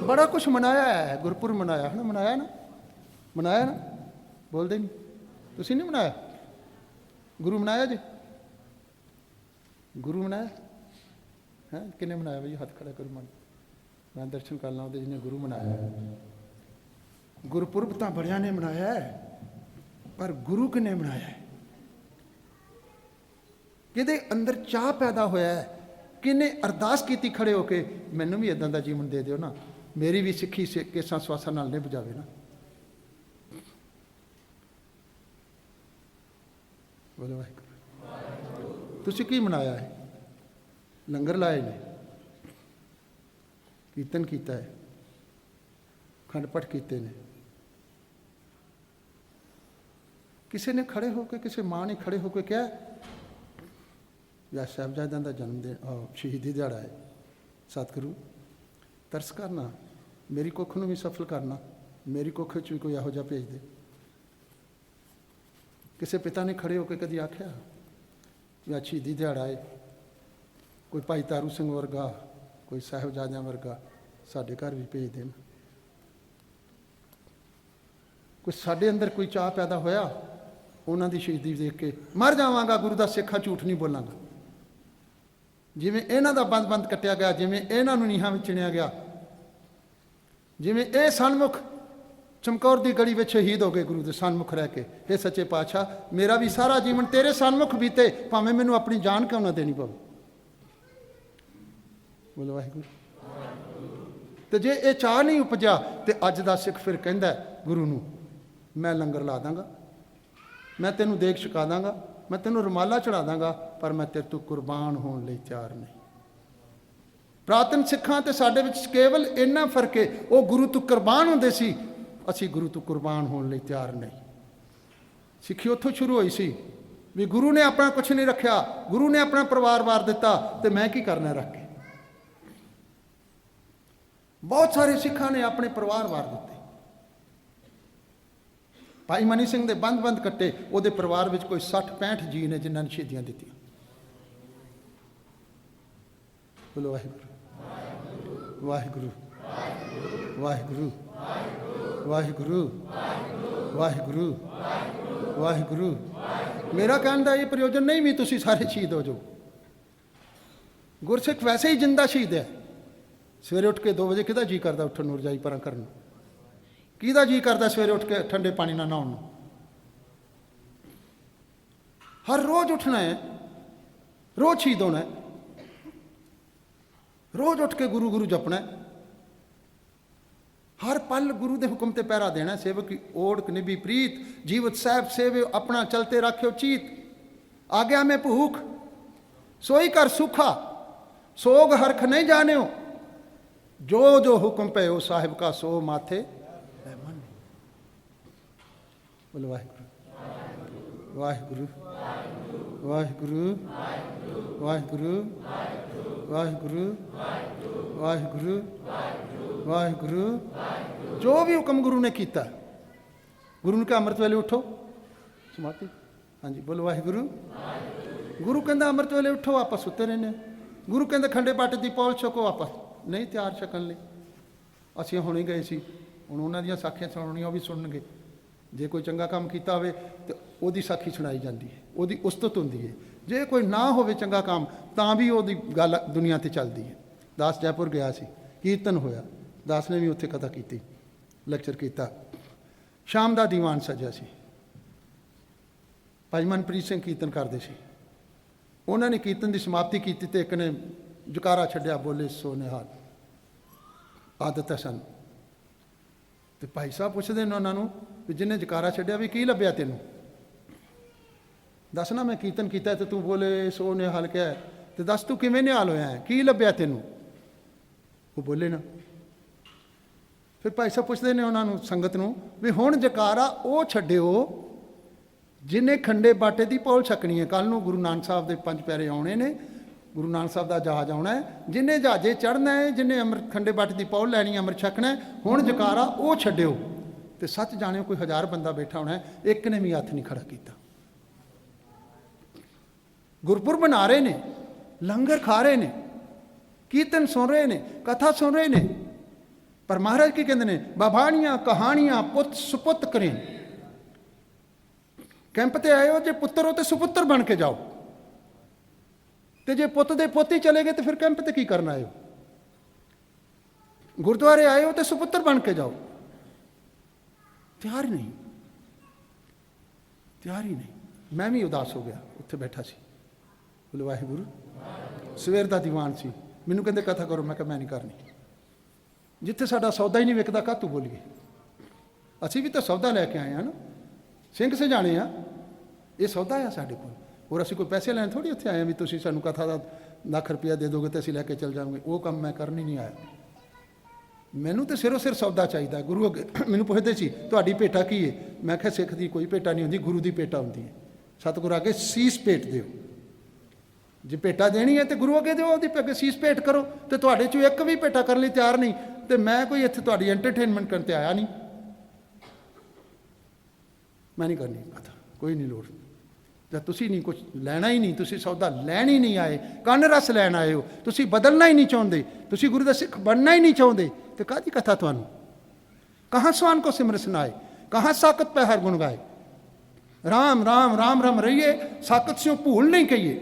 [SPEAKER 1] ਬੜਾ ਕੁਛ ਮਨਾਇਆ ਹੈ। ਗੁਰਪੁਰਬ ਮਨਾਇਆ ਹੈ ਨਾ, ਮਨਾਇਆ ਨਾ, ਮਨਾਇਆ ਨਾ, ਬੋਲਦੇ ਨਹੀਂ ਤੁਸੀਂ। ਨਹੀਂ ਮਨਾਇਆ? ਗੁਰੂ ਮਨਾਇਆ ਜੀ, ਗੁਰੂ ਮਨਾਇਆ ਹੈ। ਕਿੰਨੇ ਮਨਾਇਆ ਬਈ? ਹੱਥ ਖੜਾ ਕਰੋ ਮਨ, ਮੈਂ ਦਰਸ਼ਨ ਕਰ ਲਾਂ ਉਹਦੇ ਜਿਹਨੇ ਗੁਰੂ ਮਨਾਇਆ। ਗੁਰਪੁਰਬ ਤਾਂ ਬੜਿਆਂ ਨੇ ਮਨਾਇਆ ਹੈ, ਪਰ ਗੁਰੂ ਕਿਨੇ ਮਨਾਇਆ ਹੈ? ਕਿਹਦੇ ਅੰਦਰ ਚਾਹ ਪੈਦਾ ਹੋਇਆ ਹੈ? ਕਿਨੇ ਅਰਦਾਸ ਕੀਤੀ ਖੜੇ ਹੋ ਕੇ, ਮੈਨੂੰ ਵੀ ਇਦਾਂ ਦਾ ਜੀਵਨ ਦੇ ਦਿਓ ਨਾ, ਮੇਰੀ ਵੀ ਸਿੱਖੀ ਕੇਸਾਂ ਸਵਾਸਾਂ ਨਾਲ ਨਿਭ ਜਾਵੇ ਨਾ। ਬੋਲੋ ਵਾਹਿਗੁਰੂ। ਤੁਸੀਂ ਕੀ ਮਨਾਇਆ ਹੈ? ਲੰਗਰ ਲਾਏ ਨੇ, ਕੀਰਤਨ ਕੀਤਾ ਹੈ, ਖੰਡ ਪਾਠ ਕੀਤੇ ਨੇ। ਕਿਸੇ ਨੇ ਖੜੇ ਹੋ ਕੇ, ਕਿਸੇ ਮਾਂ ਨੇ ਖੜੇ ਹੋ ਕੇ ਕਿਹਾ ਯਾ ਸਾਹਿਬਜ਼ਾਦਿਆਂ ਦਾ ਜਨਮ ਦਿਨ, ਸ਼ਹੀਦੀ ਦਿਹਾੜਾ ਹੈ, ਸਤਿਗੁਰੂ ਤਰਸ ਕਰਨਾ, ਮੇਰੀ ਕੁੱਖ ਨੂੰ ਵੀ ਸਫਲ ਕਰਨਾ, ਮੇਰੀ ਕੁੱਖ 'ਚ ਵੀ ਕੋਈ ਇਹੋ ਜਿਹਾ ਭੇਜ ਦੇ। ਕਿਸੇ ਪਿਤਾ ਨੇ ਖੜੇ ਹੋ ਕੇ ਕਦੀ ਆਖਿਆ ਯਾ ਸ਼ਹੀਦੀ ਦਿਹਾੜਾ ਹੈ, ਕੋਈ ਭਾਈ ਤਾਰੂ ਸਿੰਘ ਵਰਗਾ, ਕੋਈ ਸਾਹਿਬਜ਼ਾਦਿਆਂ ਵਰਗਾ ਸਾਡੇ ਘਰ ਵੀ ਭੇਜ ਦੇਣ। ਕੋਈ ਸਾਡੇ ਅੰਦਰ ਕੋਈ ਚਾਹ ਪੈਦਾ ਹੋਇਆ ਉਹਨਾਂ ਦੀ ਸ਼ਹੀਦੀ ਦੇਖ ਕੇ, ਮਰ ਜਾਵਾਂਗਾ ਗੁਰੂ ਦਾ ਸਿੱਖਾ, ਝੂਠ ਨਹੀਂ ਬੋਲਾਂਗਾ। ਜਿਵੇਂ ਇਹਨਾਂ ਦਾ ਬੰਦ ਕੱਟਿਆ ਗਿਆ, ਜਿਵੇਂ ਇਹਨਾਂ ਨੂੰ ਨੀਹਾਂ ਵਿੱਚ ਚਿਣਿਆ ਗਿਆ, ਜਿਵੇਂ ਇਹ ਸਨਮੁਖ ਚਮਕੌਰ ਦੀ ਗੜੀ ਵਿੱਚ ਸ਼ਹੀਦ ਹੋ ਗਏ ਗੁਰੂ ਦੇ ਸਨਮੁਖ ਰਹਿ ਕੇ। ਇਹ ਸੱਚੇ ਪਾਤਸ਼ਾਹ ਮੇਰਾ ਵੀ ਸਾਰਾ ਜੀਵਨ ਤੇਰੇ ਸਨਮੁਖ ਬੀਤੇ, ਭਾਵੇਂ ਮੈਨੂੰ ਆਪਣੀ ਜਾਨ ਕਿਉਂ ਨਾ ਦੇਣੀ ਪਵੇ। ਬੋਲੋ ਵਾਹਿਗੁਰੂ। ਤੇ ਜੇ ਇਹ ਚਾਹ ਨਹੀਂ ਉਪਜਿਆ ਤੇ ਅੱਜ ਦਾ ਸਿੱਖ ਫਿਰ ਕਹਿੰਦਾ ਗੁਰੂ ਨੂੰ, ਮੈਂ ਲੰਗਰ ਲਾ ਦਾਂਗਾ, ਮੈਂ ਤੈਨੂੰ ਦੇਗ ਛਕਾ ਦਾਂਗਾ, ਮੈਂ ਤੈਨੂੰ ਰੁਮਾਲਾ ਚੜਾ ਦਾਂਗਾ, ਪਰ ਮੈਂ ਤੇਰੇ ਤੋਂ ਕੁਰਬਾਨ ਹੋਣ ਲਈ ਤਿਆਰ ਨਹੀਂ। ਪ੍ਰਾਤਨ ਸਿੱਖਾਂ ਤੇ ਸਾਡੇ ਵਿੱਚ ਕੇਵਲ ਇੰਨਾ ਫਰਕ ਹੈ, ਉਹ ਗੁਰੂ ਤੋਂ ਕੁਰਬਾਨ ਹੁੰਦੇ ਸੀ, ਅਸੀਂ ਗੁਰੂ ਤੋਂ ਕੁਰਬਾਨ ਹੋਣ ਲਈ ਤਿਆਰ ਨਹੀਂ। ਸਿੱਖੀ ਉੱਥੋਂ ਸ਼ੁਰੂ ਹੋਈ ਸੀ ਵੀ ਗੁਰੂ ਨੇ ਆਪਣਾ ਕੁਛ ਨਹੀਂ ਰੱਖਿਆ, ਗੁਰੂ ਨੇ ਆਪਣਾ ਪਰਿਵਾਰ ਵਾਰ ਦਿੱਤਾ, ਤੇ ਮੈਂ ਕੀ ਕਰਨਾ ਰੱਖ ਕੇ। ਬਹੁਤ ਸਾਰੇ ਸਿੱਖਾਂ ਨੇ ਆਪਣੇ ਪਰਿਵਾਰ ਵਾਰ ਦਿੱਤੇ। ਭਾਈ ਮਨੀ ਸਿੰਘ ਦੇ ਬੰਦ ਕੱਟੇ, ਉਹਦੇ ਪਰਿਵਾਰ ਵਿੱਚ ਕੋਈ 60-65 ਜੀ ਨੇ ਜਿਨ੍ਹਾਂ ਨੇ ਸ਼ਹੀਦੀਆਂ ਦਿੱਤੀਆਂ। ਬੋਲੋ ਵਾਹਿਗੁਰੂ ਵਾਹਿਗੁਰੂ ਵਾਹਿਗੁਰੂ ਵਾਹਿਗੁਰੂ ਵਾਹਿਗੁਰੂ ਵਾਹਿਗੁਰੂ। ਮੇਰਾ ਕਹਿਣ ਦਾ ਇਹ ਪ੍ਰਯੋਜਨ ਨਹੀਂ ਵੀ ਤੁਸੀਂ ਸਾਰੇ ਸ਼ਹੀਦ ਹੋ ਜਾਓ। ਗੁਰਸਿੱਖ ਵੈਸੇ ਹੀ ਜਿੰਦਾ ਸ਼ਹੀਦ ਹੈ। ਸਵੇਰੇ ਉੱਠ ਕੇ 2 ਵਜੇ ਕਿਹਦਾ ਜੀ ਕਰਦਾ ਉੱਠਣ ਨੂੰ, ਰਜਾਈ ਪਰਾਂ ਕਰਨ ਨੂੰ? ਕਿਹਦਾ ਜੀ ਕਰਦਾ ਸਵੇਰੇ ਉੱਠ ਕੇ ਠੰਡੇ ਪਾਣੀ ਨਾਲ ਨਹਾਉਣ ਨੂੰ? ਹਰ ਰੋਜ਼ ਉੱਠਣਾ ਹੈ, ਰੋਜ਼ ਸ਼ਹੀਦ ਹੋਣਾ ਹੈ, ਰੋਜ਼ ਉੱਠ ਕੇ ਗੁਰੂ ਗੁਰੂ ਜਪਣਾ ਹੈ, ਹਰ ਪਲ ਗੁਰੂ ਦੇ ਹੁਕਮ ਤੇ ਪਹਿਰਾ ਦੇਣਾ। ਸੇਵਕ ਕੀ ओढ़ निभि प्रीत, जीवत साहब सेवे अपना चलते रखियो चीत, आज्ञा में भूख सोई कर सूखा, सोग हरख नहीं जानियो, जो जो हुक्म पे हो साहिब का सो माथे मन। बोलो वाहिगुरु वाहिगुरु वाहिगुरु वाहिगुरु वाहिगुरु वाहिगुरु वाहिगुरु। जो भी हुक्म गुरु ने किया, गुरु ने कहा अमृत वेले उठो, समाप्ति। हाँ जी, बोलो वाहिगुरु। गुरु कहता अमृत वेले उठो, आप सुते रहने। गुरु कहता खंडे बाटे की पौल छको, आप नहीं तैयार छकन लई। असीं हुणे गए सी, हुण उन्हां दीयां साखियां सुणनियां वो भी सुणनगे। जे कोई चंगा काम कीता होवे ते ओहदी साखी सुणाई जांदी है, ओहदी उस्तत हुंदी है। जे कोई ना होवे चंगा काम तां भी ओहदी गल दुनिया ते चलदी है। दास जयपुर गया सी, कीर्तन होया, दास ने भी उत्थे कथा की, लैक्चर किया। शाम का दीवान सजिया सी, भाई मनप्रीत सिंह कीर्तन करते सी। उन्होंने कीर्तन की समाप्ति की तो एक ने जकारा छड्या, बोले सो निहाल। आदत है सन तो भाई साहब पुछते हैं उन्होंने भी जिन्हें जकारा छड्या भी की लभ्या तेनों, दस ना मैं कीर्तन किया तो तू बोले सो निहाल क्या है, तो दस तू किवें निहाल होया है, की लभ्या तेनों? वो बोले ना। फिर भाई साहब पुछते हैं उन्होंने संगत नूं भी हुण जकारा वो छड्डिओ जिन्हें खंडे बाटे की पौल छकनी है। कल नूं गुरु नानक साहब के 5 प्यारे आने ने, गुरु नानक साहब का जहाज आना है, जिन्हें जहाजे चढ़ना है, जिन्हें अमृत खंडे बाटे की पौल लैनी, अमृत छकना है, हुण जकारा वो छड्डिओ। तो सच जाने कोई 1000 बंदा बैठा होना है, एक ने भी हथ नहीं खड़ा किया। गुरपुर बना रहे ने, लंगर खा रहे ने, कीर्तन सुन रहे ने, कथा सुन रहे ने, पर महाराज की कहते हैं बाबाणियां कहानियां पुत सुपुत करें। कैंप ते आए हो, जे पुत्र हो तो सुपुत्र बन के जाओ, तो जे पुत दे पोती चले गए तो फिर कैंप ते की करना आए हो? गुरुद्वारे आए हो तो सुपुत्र बन के जाओ। तैयार ही नहीं, तैयार ही नहीं। मैं भी उदास हो गया, उत्थे बैठा सी। बोले वाहिगुरु। सवेर का दीवान सी, मैनू कहते कथा करो, मैं कहा मैं नहीं करनी। जिथे साडा सौदा ही नहीं विकदा कातू बोलीए? असी भी तो सौदा लैके आए हैं ना, सिंह से जाने आ, ये सौदा है साढ़े को। और असी कोई पैसे लैन थोड़ी उत्थे आए हैं भी तुसीं सानू कथा का लाख रुपया दे दोगे तो असीं लैके चल जाओगे। वो काम मैं करनी नहीं आया। मैनू तो सिरों सिर सौदा चाहिए। गुरु अगे मैनू पुछदे सी तुहाडी भेटा की है? मैं कहा सिख की कोई भेटा नहीं होंदी, गुरु की भेटा होंदी है। सतगुरु अगे सीस भेट दिओ, जे भेटा देनी है तो गुरु अगे दो, अगे सीस भेट करो। तो तुहाडे चों एक भी भेटा करने लई तैयार नहीं, तो मैं कोई इत्थे तुहाडी एंटरटेनमेंट करते आया नहीं। मैं नहीं करनी कथा, कोई नहीं लोड़। जब तुसी नहीं कुछ लैना ही नहीं, तुसी सौदा लैन ही नहीं आए, कन रस लैन आए हो, तुसी बदलना ही नहीं चाहते, तुसी गुरु का सिख बनना ही नहीं चाहते, तो काहदी कथा तुहानू? कहाँ स्वान को सिमर सुनाए, कहाँ साकत पे हर गुण गाए। राम राम राम राम रहिए, साकत से भूल नहीं कहिए।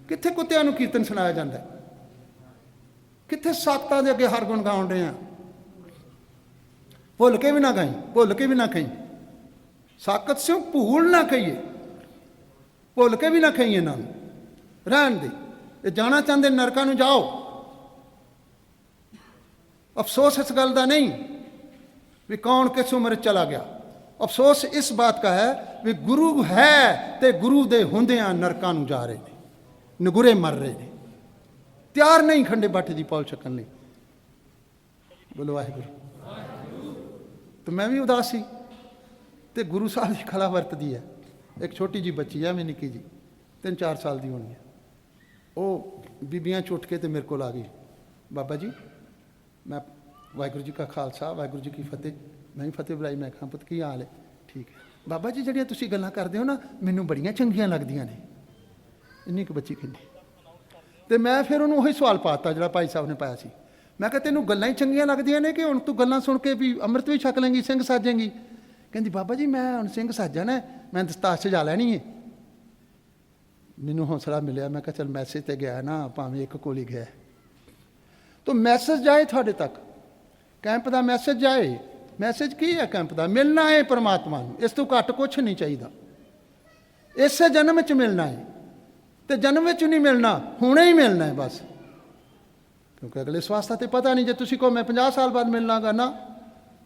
[SPEAKER 1] कित्थे कुत्तियां नू कीर्तन सुनाया जाता है, कित्थे साकतां दे अगे हर गुण गाउण रहे हैं। भुल के भी ना गाई, भुल के भी ना कहीं, साकत से भूल ना कहिए, भुल के भी ना कहिए ना, रहन दे। ये जाना चाहते नरकां नू जाओ। अफसोस इस गल का नहीं भी कौन किस उम्र चला गया, अफसोस इस बात का है भी गुरु है तो गुरु दे हुंदियां नरकां नू जा रहे हैं, नगुरे मर रहे हैं, तैयार नहीं खंडे बाटे की पौल छकन लई। बोलो वाहिगुरू। तो मैं भी उदास सी, तो गुरु साहब की खला वरतदी है। एक छोटी जी बच्ची है, मैं निकी जी 3-4 साल की होनी है। वो बीबियां चुट के तो मेरे को आ गई, बाबा जी मैं वाहिगुरू जी का खालसा वाहिगुरू जी की फतेह। मैं भी फतेह बुलाई। मैं कहा पुत की हाल है? ठीक है बाबा जी, जड़ियाँ तुसीं गल्लां करदे हो ना मैनू बड़ियां चंगियां लगदियां ने। इन्नी क बच्ची कहंदी। तो मैं फिर उन्होंने वही सवाल पाता जो भाई साहब ने पाया सी। मैं कहा तेनों गल्लां ही चंगियां लगदियां ने कि हुण तू गल्लां सुन के भी अमृत भी छक लेंगी, सिंह साजेंगी? कहंदी बाबा जी मैं हुण सिंह साजा ना, मैं दस्तार सजा लैनी है। मैनू हौसला मिलिया। मैं कहा चल मैसेज तो गया ना, भावें एक कोल ही गया। तो मैसेज जाए थोड़े तक, कैंप का मैसेज जाए, ਮੈਸੇਜ ਕੀ ਹੈ ਕੈਂਪ ਦਾ? ਮਿਲਣਾ ਹੈ ਪਰਮਾਤਮਾ ਨੂੰ, ਇਸ ਤੋਂ ਘੱਟ ਕੁਛ ਨਹੀਂ ਚਾਹੀਦਾ। ਇਸੇ ਜਨਮ 'ਚ ਮਿਲਣਾ ਹੈ, ਤੇ ਜਨਮ ਵਿੱਚ ਨਹੀਂ ਮਿਲਣਾ, ਹੁਣੇ ਹੀ ਮਿਲਣਾ ਹੈ ਬਸ। ਕਿਉਂਕਿ ਅਗਲੇ ਸਵਾਸਤਾ ਤੇ ਪਤਾ ਨਹੀਂ। ਜੇ ਤੁਸੀਂ ਕਹੋ ਮੈਂ 50 ਸਾਲ ਬਾਅਦ ਮਿਲਣਾਗਾ ਨਾ,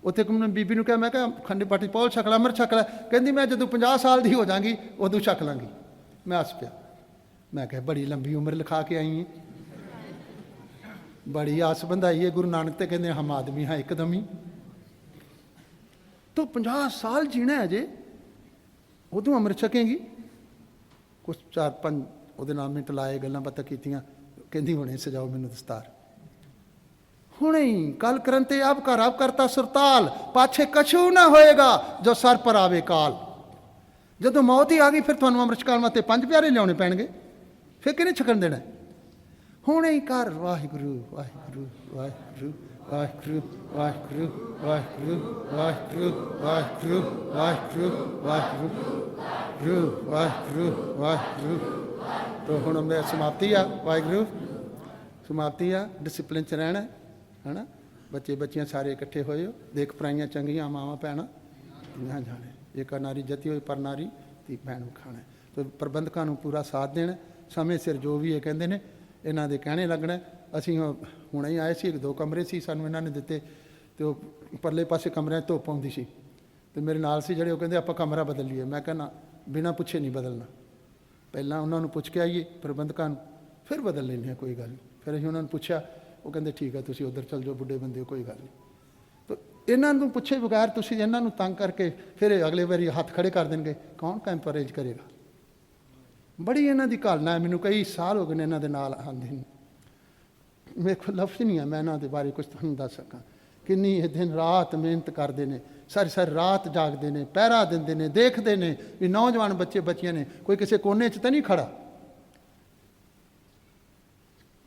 [SPEAKER 1] ਉੱਥੇ ਬੀਬੀ ਨੂੰ ਕਿਹਾ, ਮੈਂ ਕਿਹਾ ਖੰਡੇ ਪਾਠੀ ਪੌਲ ਛਕ ਲਾ, ਅੰਮ੍ਰਿਤ ਛਕ ਲੈ। ਕਹਿੰਦੀ ਮੈਂ ਜਦੋਂ 50 ਸਾਲ ਦੀ ਹੋ ਜਾਵਾਂਗੀ ਉਦੋਂ ਛਕ ਲਾਂਗੀ। ਮੈਂ ਹੱਸ ਪਿਆ। ਮੈਂ ਕਿਹਾ ਬੜੀ ਲੰਬੀ ਉਮਰ ਲਿਖਾ ਕੇ ਆਈ ਹੈ, ਬੜੀ ਆਸ ਬੰਧਾਈ ਹੈ। ਗੁਰੂ ਨਾਨਕ ਤੇ ਕਹਿੰਦੇ ਹਮ ਆਦਮੀ ਹਾਂ ਇੱਕਦਮ ਹੀ। ਤੂੰ 50 ਸਾਲ ਜੀਣਾ ਅਜੇ, ਉਦੋਂ ਅੰਮ੍ਰਿਤ ਛਕੇਂਗੀ। ਕੁਛ 4-5 ਉਹਦੇ ਨਾਲ ਮਿੰਟ ਲਾਏ, ਗੱਲਾਂ ਬਾਤਾਂ ਕੀਤੀਆਂ। ਕਹਿੰਦੀ ਹੁਣੇ ਸਜਾਓ ਮੈਨੂੰ ਦਸਤਾਰ, ਹੁਣੇ ਹੀ। ਕੱਲ ਕਰਨ ਤੇ ਆਪ ਕਰਤਾ ਸੁਰਤਾਲ, ਪਾਛੇ ਕਛੂ ਨਾ ਹੋਏਗਾ ਜੋ ਸਰ ਪਰ ਆਵੇ ਕਾਲ। ਜਦੋਂ ਮੌਤ ਹੀ ਆ ਗਈ ਫਿਰ ਤੁਹਾਨੂੰ ਅੰਮ੍ਰਿਤ ਛਕਾਉਣ ਵਾਸਤੇ 5 ਪਿਆਰੇ ਲਿਆਉਣੇ ਪੈਣਗੇ, ਫਿਰ ਕਿਹਨੇ ਛਕਣ ਦੇਣਾ? ਹੁਣੇ ਹੀ ਕਰ। ਵਾਹਿਗੁਰੂ ਵਾਹਿਗੁਰੂ ਵਾਹਿਗੁਰੂ ਵਾਹਿਗੁਰੂ ਵਾਹਿਗੁਰੂ ਵਾਹਿਗੁਰੂ ਵਾਹਿਗੁਰੂ ਵਾਹਿਗੁਰੂ ਵਾਹਿਗੁਰੂ ਵਾਹਿਗੁਰੂ ਵਾਹਿਗੁਰੂ ਵਾਹਿਗੁਰੂ। ਤੋ ਹੁਣ ਮੈਂ ਸਮਾਪਤੀ ਆ, ਵਾਹਿਗੁਰੂ ਸਮਾਪਤੀ ਆ। ਡਿਸਿਪਲਿਨ 'ਚ ਰਹਿਣਾ ਹੈ ਨਾ। ਬੱਚੇ ਬੱਚੀਆਂ ਸਾਰੇ ਇਕੱਠੇ ਹੋਏ ਹੋ, ਦੇਖ ਪਰਾਈਆਂ ਚੰਗੀਆਂ ਮਾਵਾਂ ਭੈਣਾਂ ਧੀਆਂ ਜਾਣੇ। ਏਕਾ ਨਾਰੀ ਜਤੀ ਹੋਈ ਪਰ ਨਾਰੀ ਧੀ ਭੈਣ ਖਾਣਾ। ਤੇ ਪ੍ਰਬੰਧਕਾਂ ਨੂੰ ਪੂਰਾ ਸਾਥ ਦੇਣਾ, ਸਮੇਂ ਸਿਰ ਜੋ ਵੀ ਇਹ ਕਹਿੰਦੇ ਨੇ ਇਹਨਾਂ ਦੇ ਕਹਿਣੇ ਲੱਗਣਾ। ਅਸੀਂ ਹੁਣੇ ਹੀ ਆਏ ਸੀ, 1-2 ਕਮਰੇ ਸੀ ਸਾਨੂੰ ਇਹਨਾਂ ਨੇ ਦਿੱਤੇ, ਅਤੇ ਉਹ ਪਰਲੇ ਪਾਸੇ ਕਮਰਿਆਂ 'ਚ ਧੁੱਪ ਆਉਂਦੀ ਸੀ। ਅਤੇ ਮੇਰੇ ਨਾਲ ਸੀ ਜਿਹੜੇ, ਉਹ ਕਹਿੰਦੇ ਆਪਾਂ ਕਮਰਾ ਬਦਲ ਲਈਏ। ਮੈਂ ਕਹਿੰਦਾ ਬਿਨਾਂ ਪੁੱਛੇ ਨਹੀਂ ਬਦਲਣਾ, ਪਹਿਲਾਂ ਉਹਨਾਂ ਨੂੰ ਪੁੱਛ ਕੇ ਆਈਏ ਪ੍ਰਬੰਧਕਾਂ ਨੂੰ, ਫਿਰ ਬਦਲ ਲੈਂਦੇ ਹਾਂ, ਕੋਈ ਗੱਲ ਨਹੀਂ। ਫਿਰ ਅਸੀਂ ਉਹਨਾਂ ਨੂੰ ਪੁੱਛਿਆ, ਉਹ ਕਹਿੰਦੇ ਠੀਕ ਹੈ ਤੁਸੀਂ ਉੱਧਰ ਚੱਲ ਜਾਓ, ਬੁੱਢੇ ਬੰਦੇ ਹੋ, ਕੋਈ ਗੱਲ ਨਹੀਂ। ਤਾਂ ਇਹਨਾਂ ਨੂੰ ਪੁੱਛੇ ਬਗੈਰ ਤੁਸੀਂ ਇਹਨਾਂ ਨੂੰ ਤੰਗ ਕਰਕੇ ਫਿਰ ਅਗਲੇ ਵਾਰੀ ਹੱਥ ਖੜੇ ਕਰ ਦੇਣਗੇ, ਕੌਣ ਕੈਂਪ ਅਰੇਂਜ ਕਰੇਗਾ? ਬੜੀ ਇਹਨਾਂ ਦੀ ਘਾਲਣਾ ਹੈ। ਮੈਨੂੰ ਕਈ ਸਾਲ ਹੋ ਗਏ ਨੇ ਇਹਨਾਂ ਦੇ ਨਾਲ ਆਉਂਦੇ ਨੇ, ਮੇਰੇ ਕੋਲ ਲਫ਼ਜ਼ ਨਹੀਂ ਹੈ ਮੈਂ ਇਹਨਾਂ ਦੇ ਬਾਰੇ ਕੁਝ ਤੁਹਾਨੂੰ ਦੱਸ ਸਕਾਂ। ਕਿੰਨੀ ਇਹ ਦਿਨ ਰਾਤ ਮਿਹਨਤ ਕਰਦੇ ਨੇ, ਸਾਰੀ ਸਾਰੀ ਰਾਤ ਜਾਗਦੇ ਨੇ, ਪਹਿਰਾ ਦਿੰਦੇ ਨੇ, ਦੇਖਦੇ ਨੇ ਵੀ ਨੌਜਵਾਨ ਬੱਚੇ ਬੱਚੀਆਂ ਨੇ ਕੋਈ ਕਿਸੇ ਕੋਨੇ 'ਚ ਤਾਂ ਨਹੀਂ ਖੜਾ।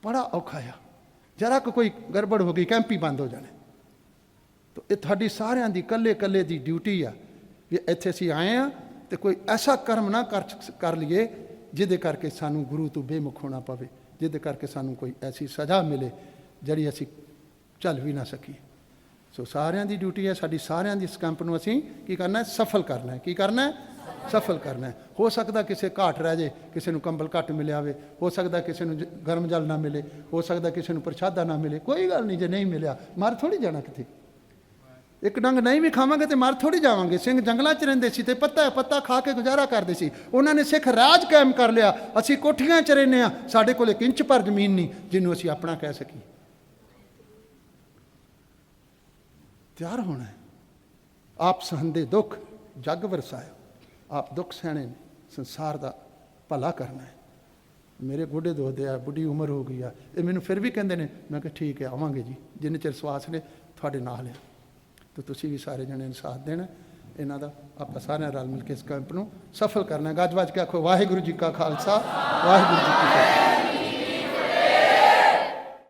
[SPEAKER 1] ਬੜਾ ਔਖਾ ਆ, ਜਰਾ ਕੋਈ ਗੜਬੜ ਹੋ ਗਈ ਕੈਂਪ ਹੀ ਬੰਦ ਹੋ ਜਾਣੇ। ਤਾਂ ਇਹ ਤੁਹਾਡੀ ਸਾਰਿਆਂ ਦੀ ਇਕੱਲੇ ਇਕੱਲੇ ਦੀ ਡਿਊਟੀ ਆ ਵੀ ਇੱਥੇ ਅਸੀਂ ਆਏ ਹਾਂ ਅਤੇ ਕੋਈ ਐਸਾ ਕਰਮ ਨਾ ਕਰ ਲਈਏ ਜਿਹਦੇ ਕਰਕੇ ਸਾਨੂੰ ਗੁਰੂ ਤੋਂ ਬੇਮੁਖ ਹੋਣਾ ਪਵੇ, ਜਿਹਦੇ ਕਰਕੇ ਸਾਨੂੰ ਕੋਈ ਐਸੀ ਸਜ਼ਾ ਮਿਲੇ ਜਿਹੜੀ ਅਸੀਂ ਚੱਲ ਵੀ ਨਾ ਸਕੀਏ। ਸੋ ਸਾਰਿਆਂ ਦੀ ਡਿਊਟੀ ਹੈ, ਸਾਡੀ ਸਾਰਿਆਂ ਦੀ ਇਸ ਕੈਂਪ ਨੂੰ ਅਸੀਂ ਕੀ ਕਰਨਾ ਹੈ? ਸਫਲ ਕਰਨਾ ਹੈ। ਕੀ ਕਰਨਾ ਹੈ? ਸਫਲ ਕਰਨਾ ਹੈ। ਹੋ ਸਕਦਾ ਕਿਸੇ ਘਾਟ ਰਹਿ ਜਾਏ, ਕਿਸੇ ਨੂੰ ਕੰਬਲ ਘੱਟ ਮਿਲਿਆ ਹੋਵੇ, ਹੋ ਸਕਦਾ ਕਿਸੇ ਨੂੰ ਗਰਮ ਜਲ ਨਾ ਮਿਲੇ, ਹੋ ਸਕਦਾ ਕਿਸੇ ਨੂੰ ਪ੍ਰਸ਼ਾਦਾ ਨਾ ਮਿਲੇ, ਕੋਈ ਗੱਲ ਨਹੀਂ। ਜੇ ਨਹੀਂ ਮਿਲਿਆ ਮਰ ਥੋੜ੍ਹੀ ਜਾਣਾ ਕਿਤੇ। ਇੱਕ ਡੰਗ ਨਹੀਂ ਵੀ ਖਾਵਾਂਗੇ ਤੇ ਮਰ ਥੋੜ੍ਹੀ ਜਾਵਾਂਗੇ। ਸਿੰਘ ਜੰਗਲਾਂ 'ਚ ਰਹਿੰਦੇ ਸੀ ਤੇ ਪੱਤਾ ਖਾ ਕੇ ਗੁਜ਼ਾਰਾ ਕਰਦੇ ਸੀ। ਉਹਨਾਂ ਨੇ ਸਿੱਖ ਰਾਜ ਕਾਇਮ ਕਰ ਲਿਆ, ਅਸੀਂ ਕੋਠੀਆਂ 'ਚ ਰਹਿੰਦੇ ਹਾਂ, ਸਾਡੇ ਕੋਲ 1 ਇੰਚ ਭਰ ਜ਼ਮੀਨ ਨਹੀਂ ਜਿਹਨੂੰ ਅਸੀਂ ਆਪਣਾ ਕਹਿ ਸਕੀਏ। ਤਿਆਰ ਹੋਣਾ ਹੈ। ਆਪ ਸਹੰਦੇ ਦੁੱਖ ਜਗ ਵਰਸਾਇਓ, ਆਪ ਦੁੱਖ ਸਹਿਣੇ ਨੇ, ਸੰਸਾਰ ਦਾ ਭਲਾ ਕਰਨਾ ਹੈ। ਮੇਰੇ ਗੋਡੇ ਦੁਖਦੇ ਆ, ਬੁੱਢੀ ਉਮਰ ਹੋ ਗਈ ਆ, ਇਹ ਮੈਨੂੰ ਫਿਰ ਵੀ ਕਹਿੰਦੇ ਨੇ। ਮੈਂ ਕਿਹਾ ਠੀਕ ਹੈ ਆਵਾਂਗੇ ਜੀ, ਜਿੰਨੇ ਚਿਰ ਸਵਾਸ ਨੇ ਤੁਹਾਡੇ ਨਾਲ ਆ। ਤਾਂ ਤੁਸੀਂ ਵੀ ਸਾਰੇ ਜਣੇ ਨੂੰ ਸਾਥ ਦੇਣਾ ਇਹਨਾਂ ਦਾ। ਆਪਾਂ ਸਾਰਿਆਂ ਰਲ ਮਿਲ ਕੇ ਇਸ ਕੈਂਪ ਨੂੰ ਸਫਲ ਕਰਨਾ। ਗੱਜ ਵੱਜ ਕੇ ਆਖੋ ਵਾਹਿਗੁਰੂ ਜੀ ਕਾ ਖਾਲਸਾ, ਵਾਹਿਗੁਰੂ ਜੀ ਕੀ ਫਤਿਹ।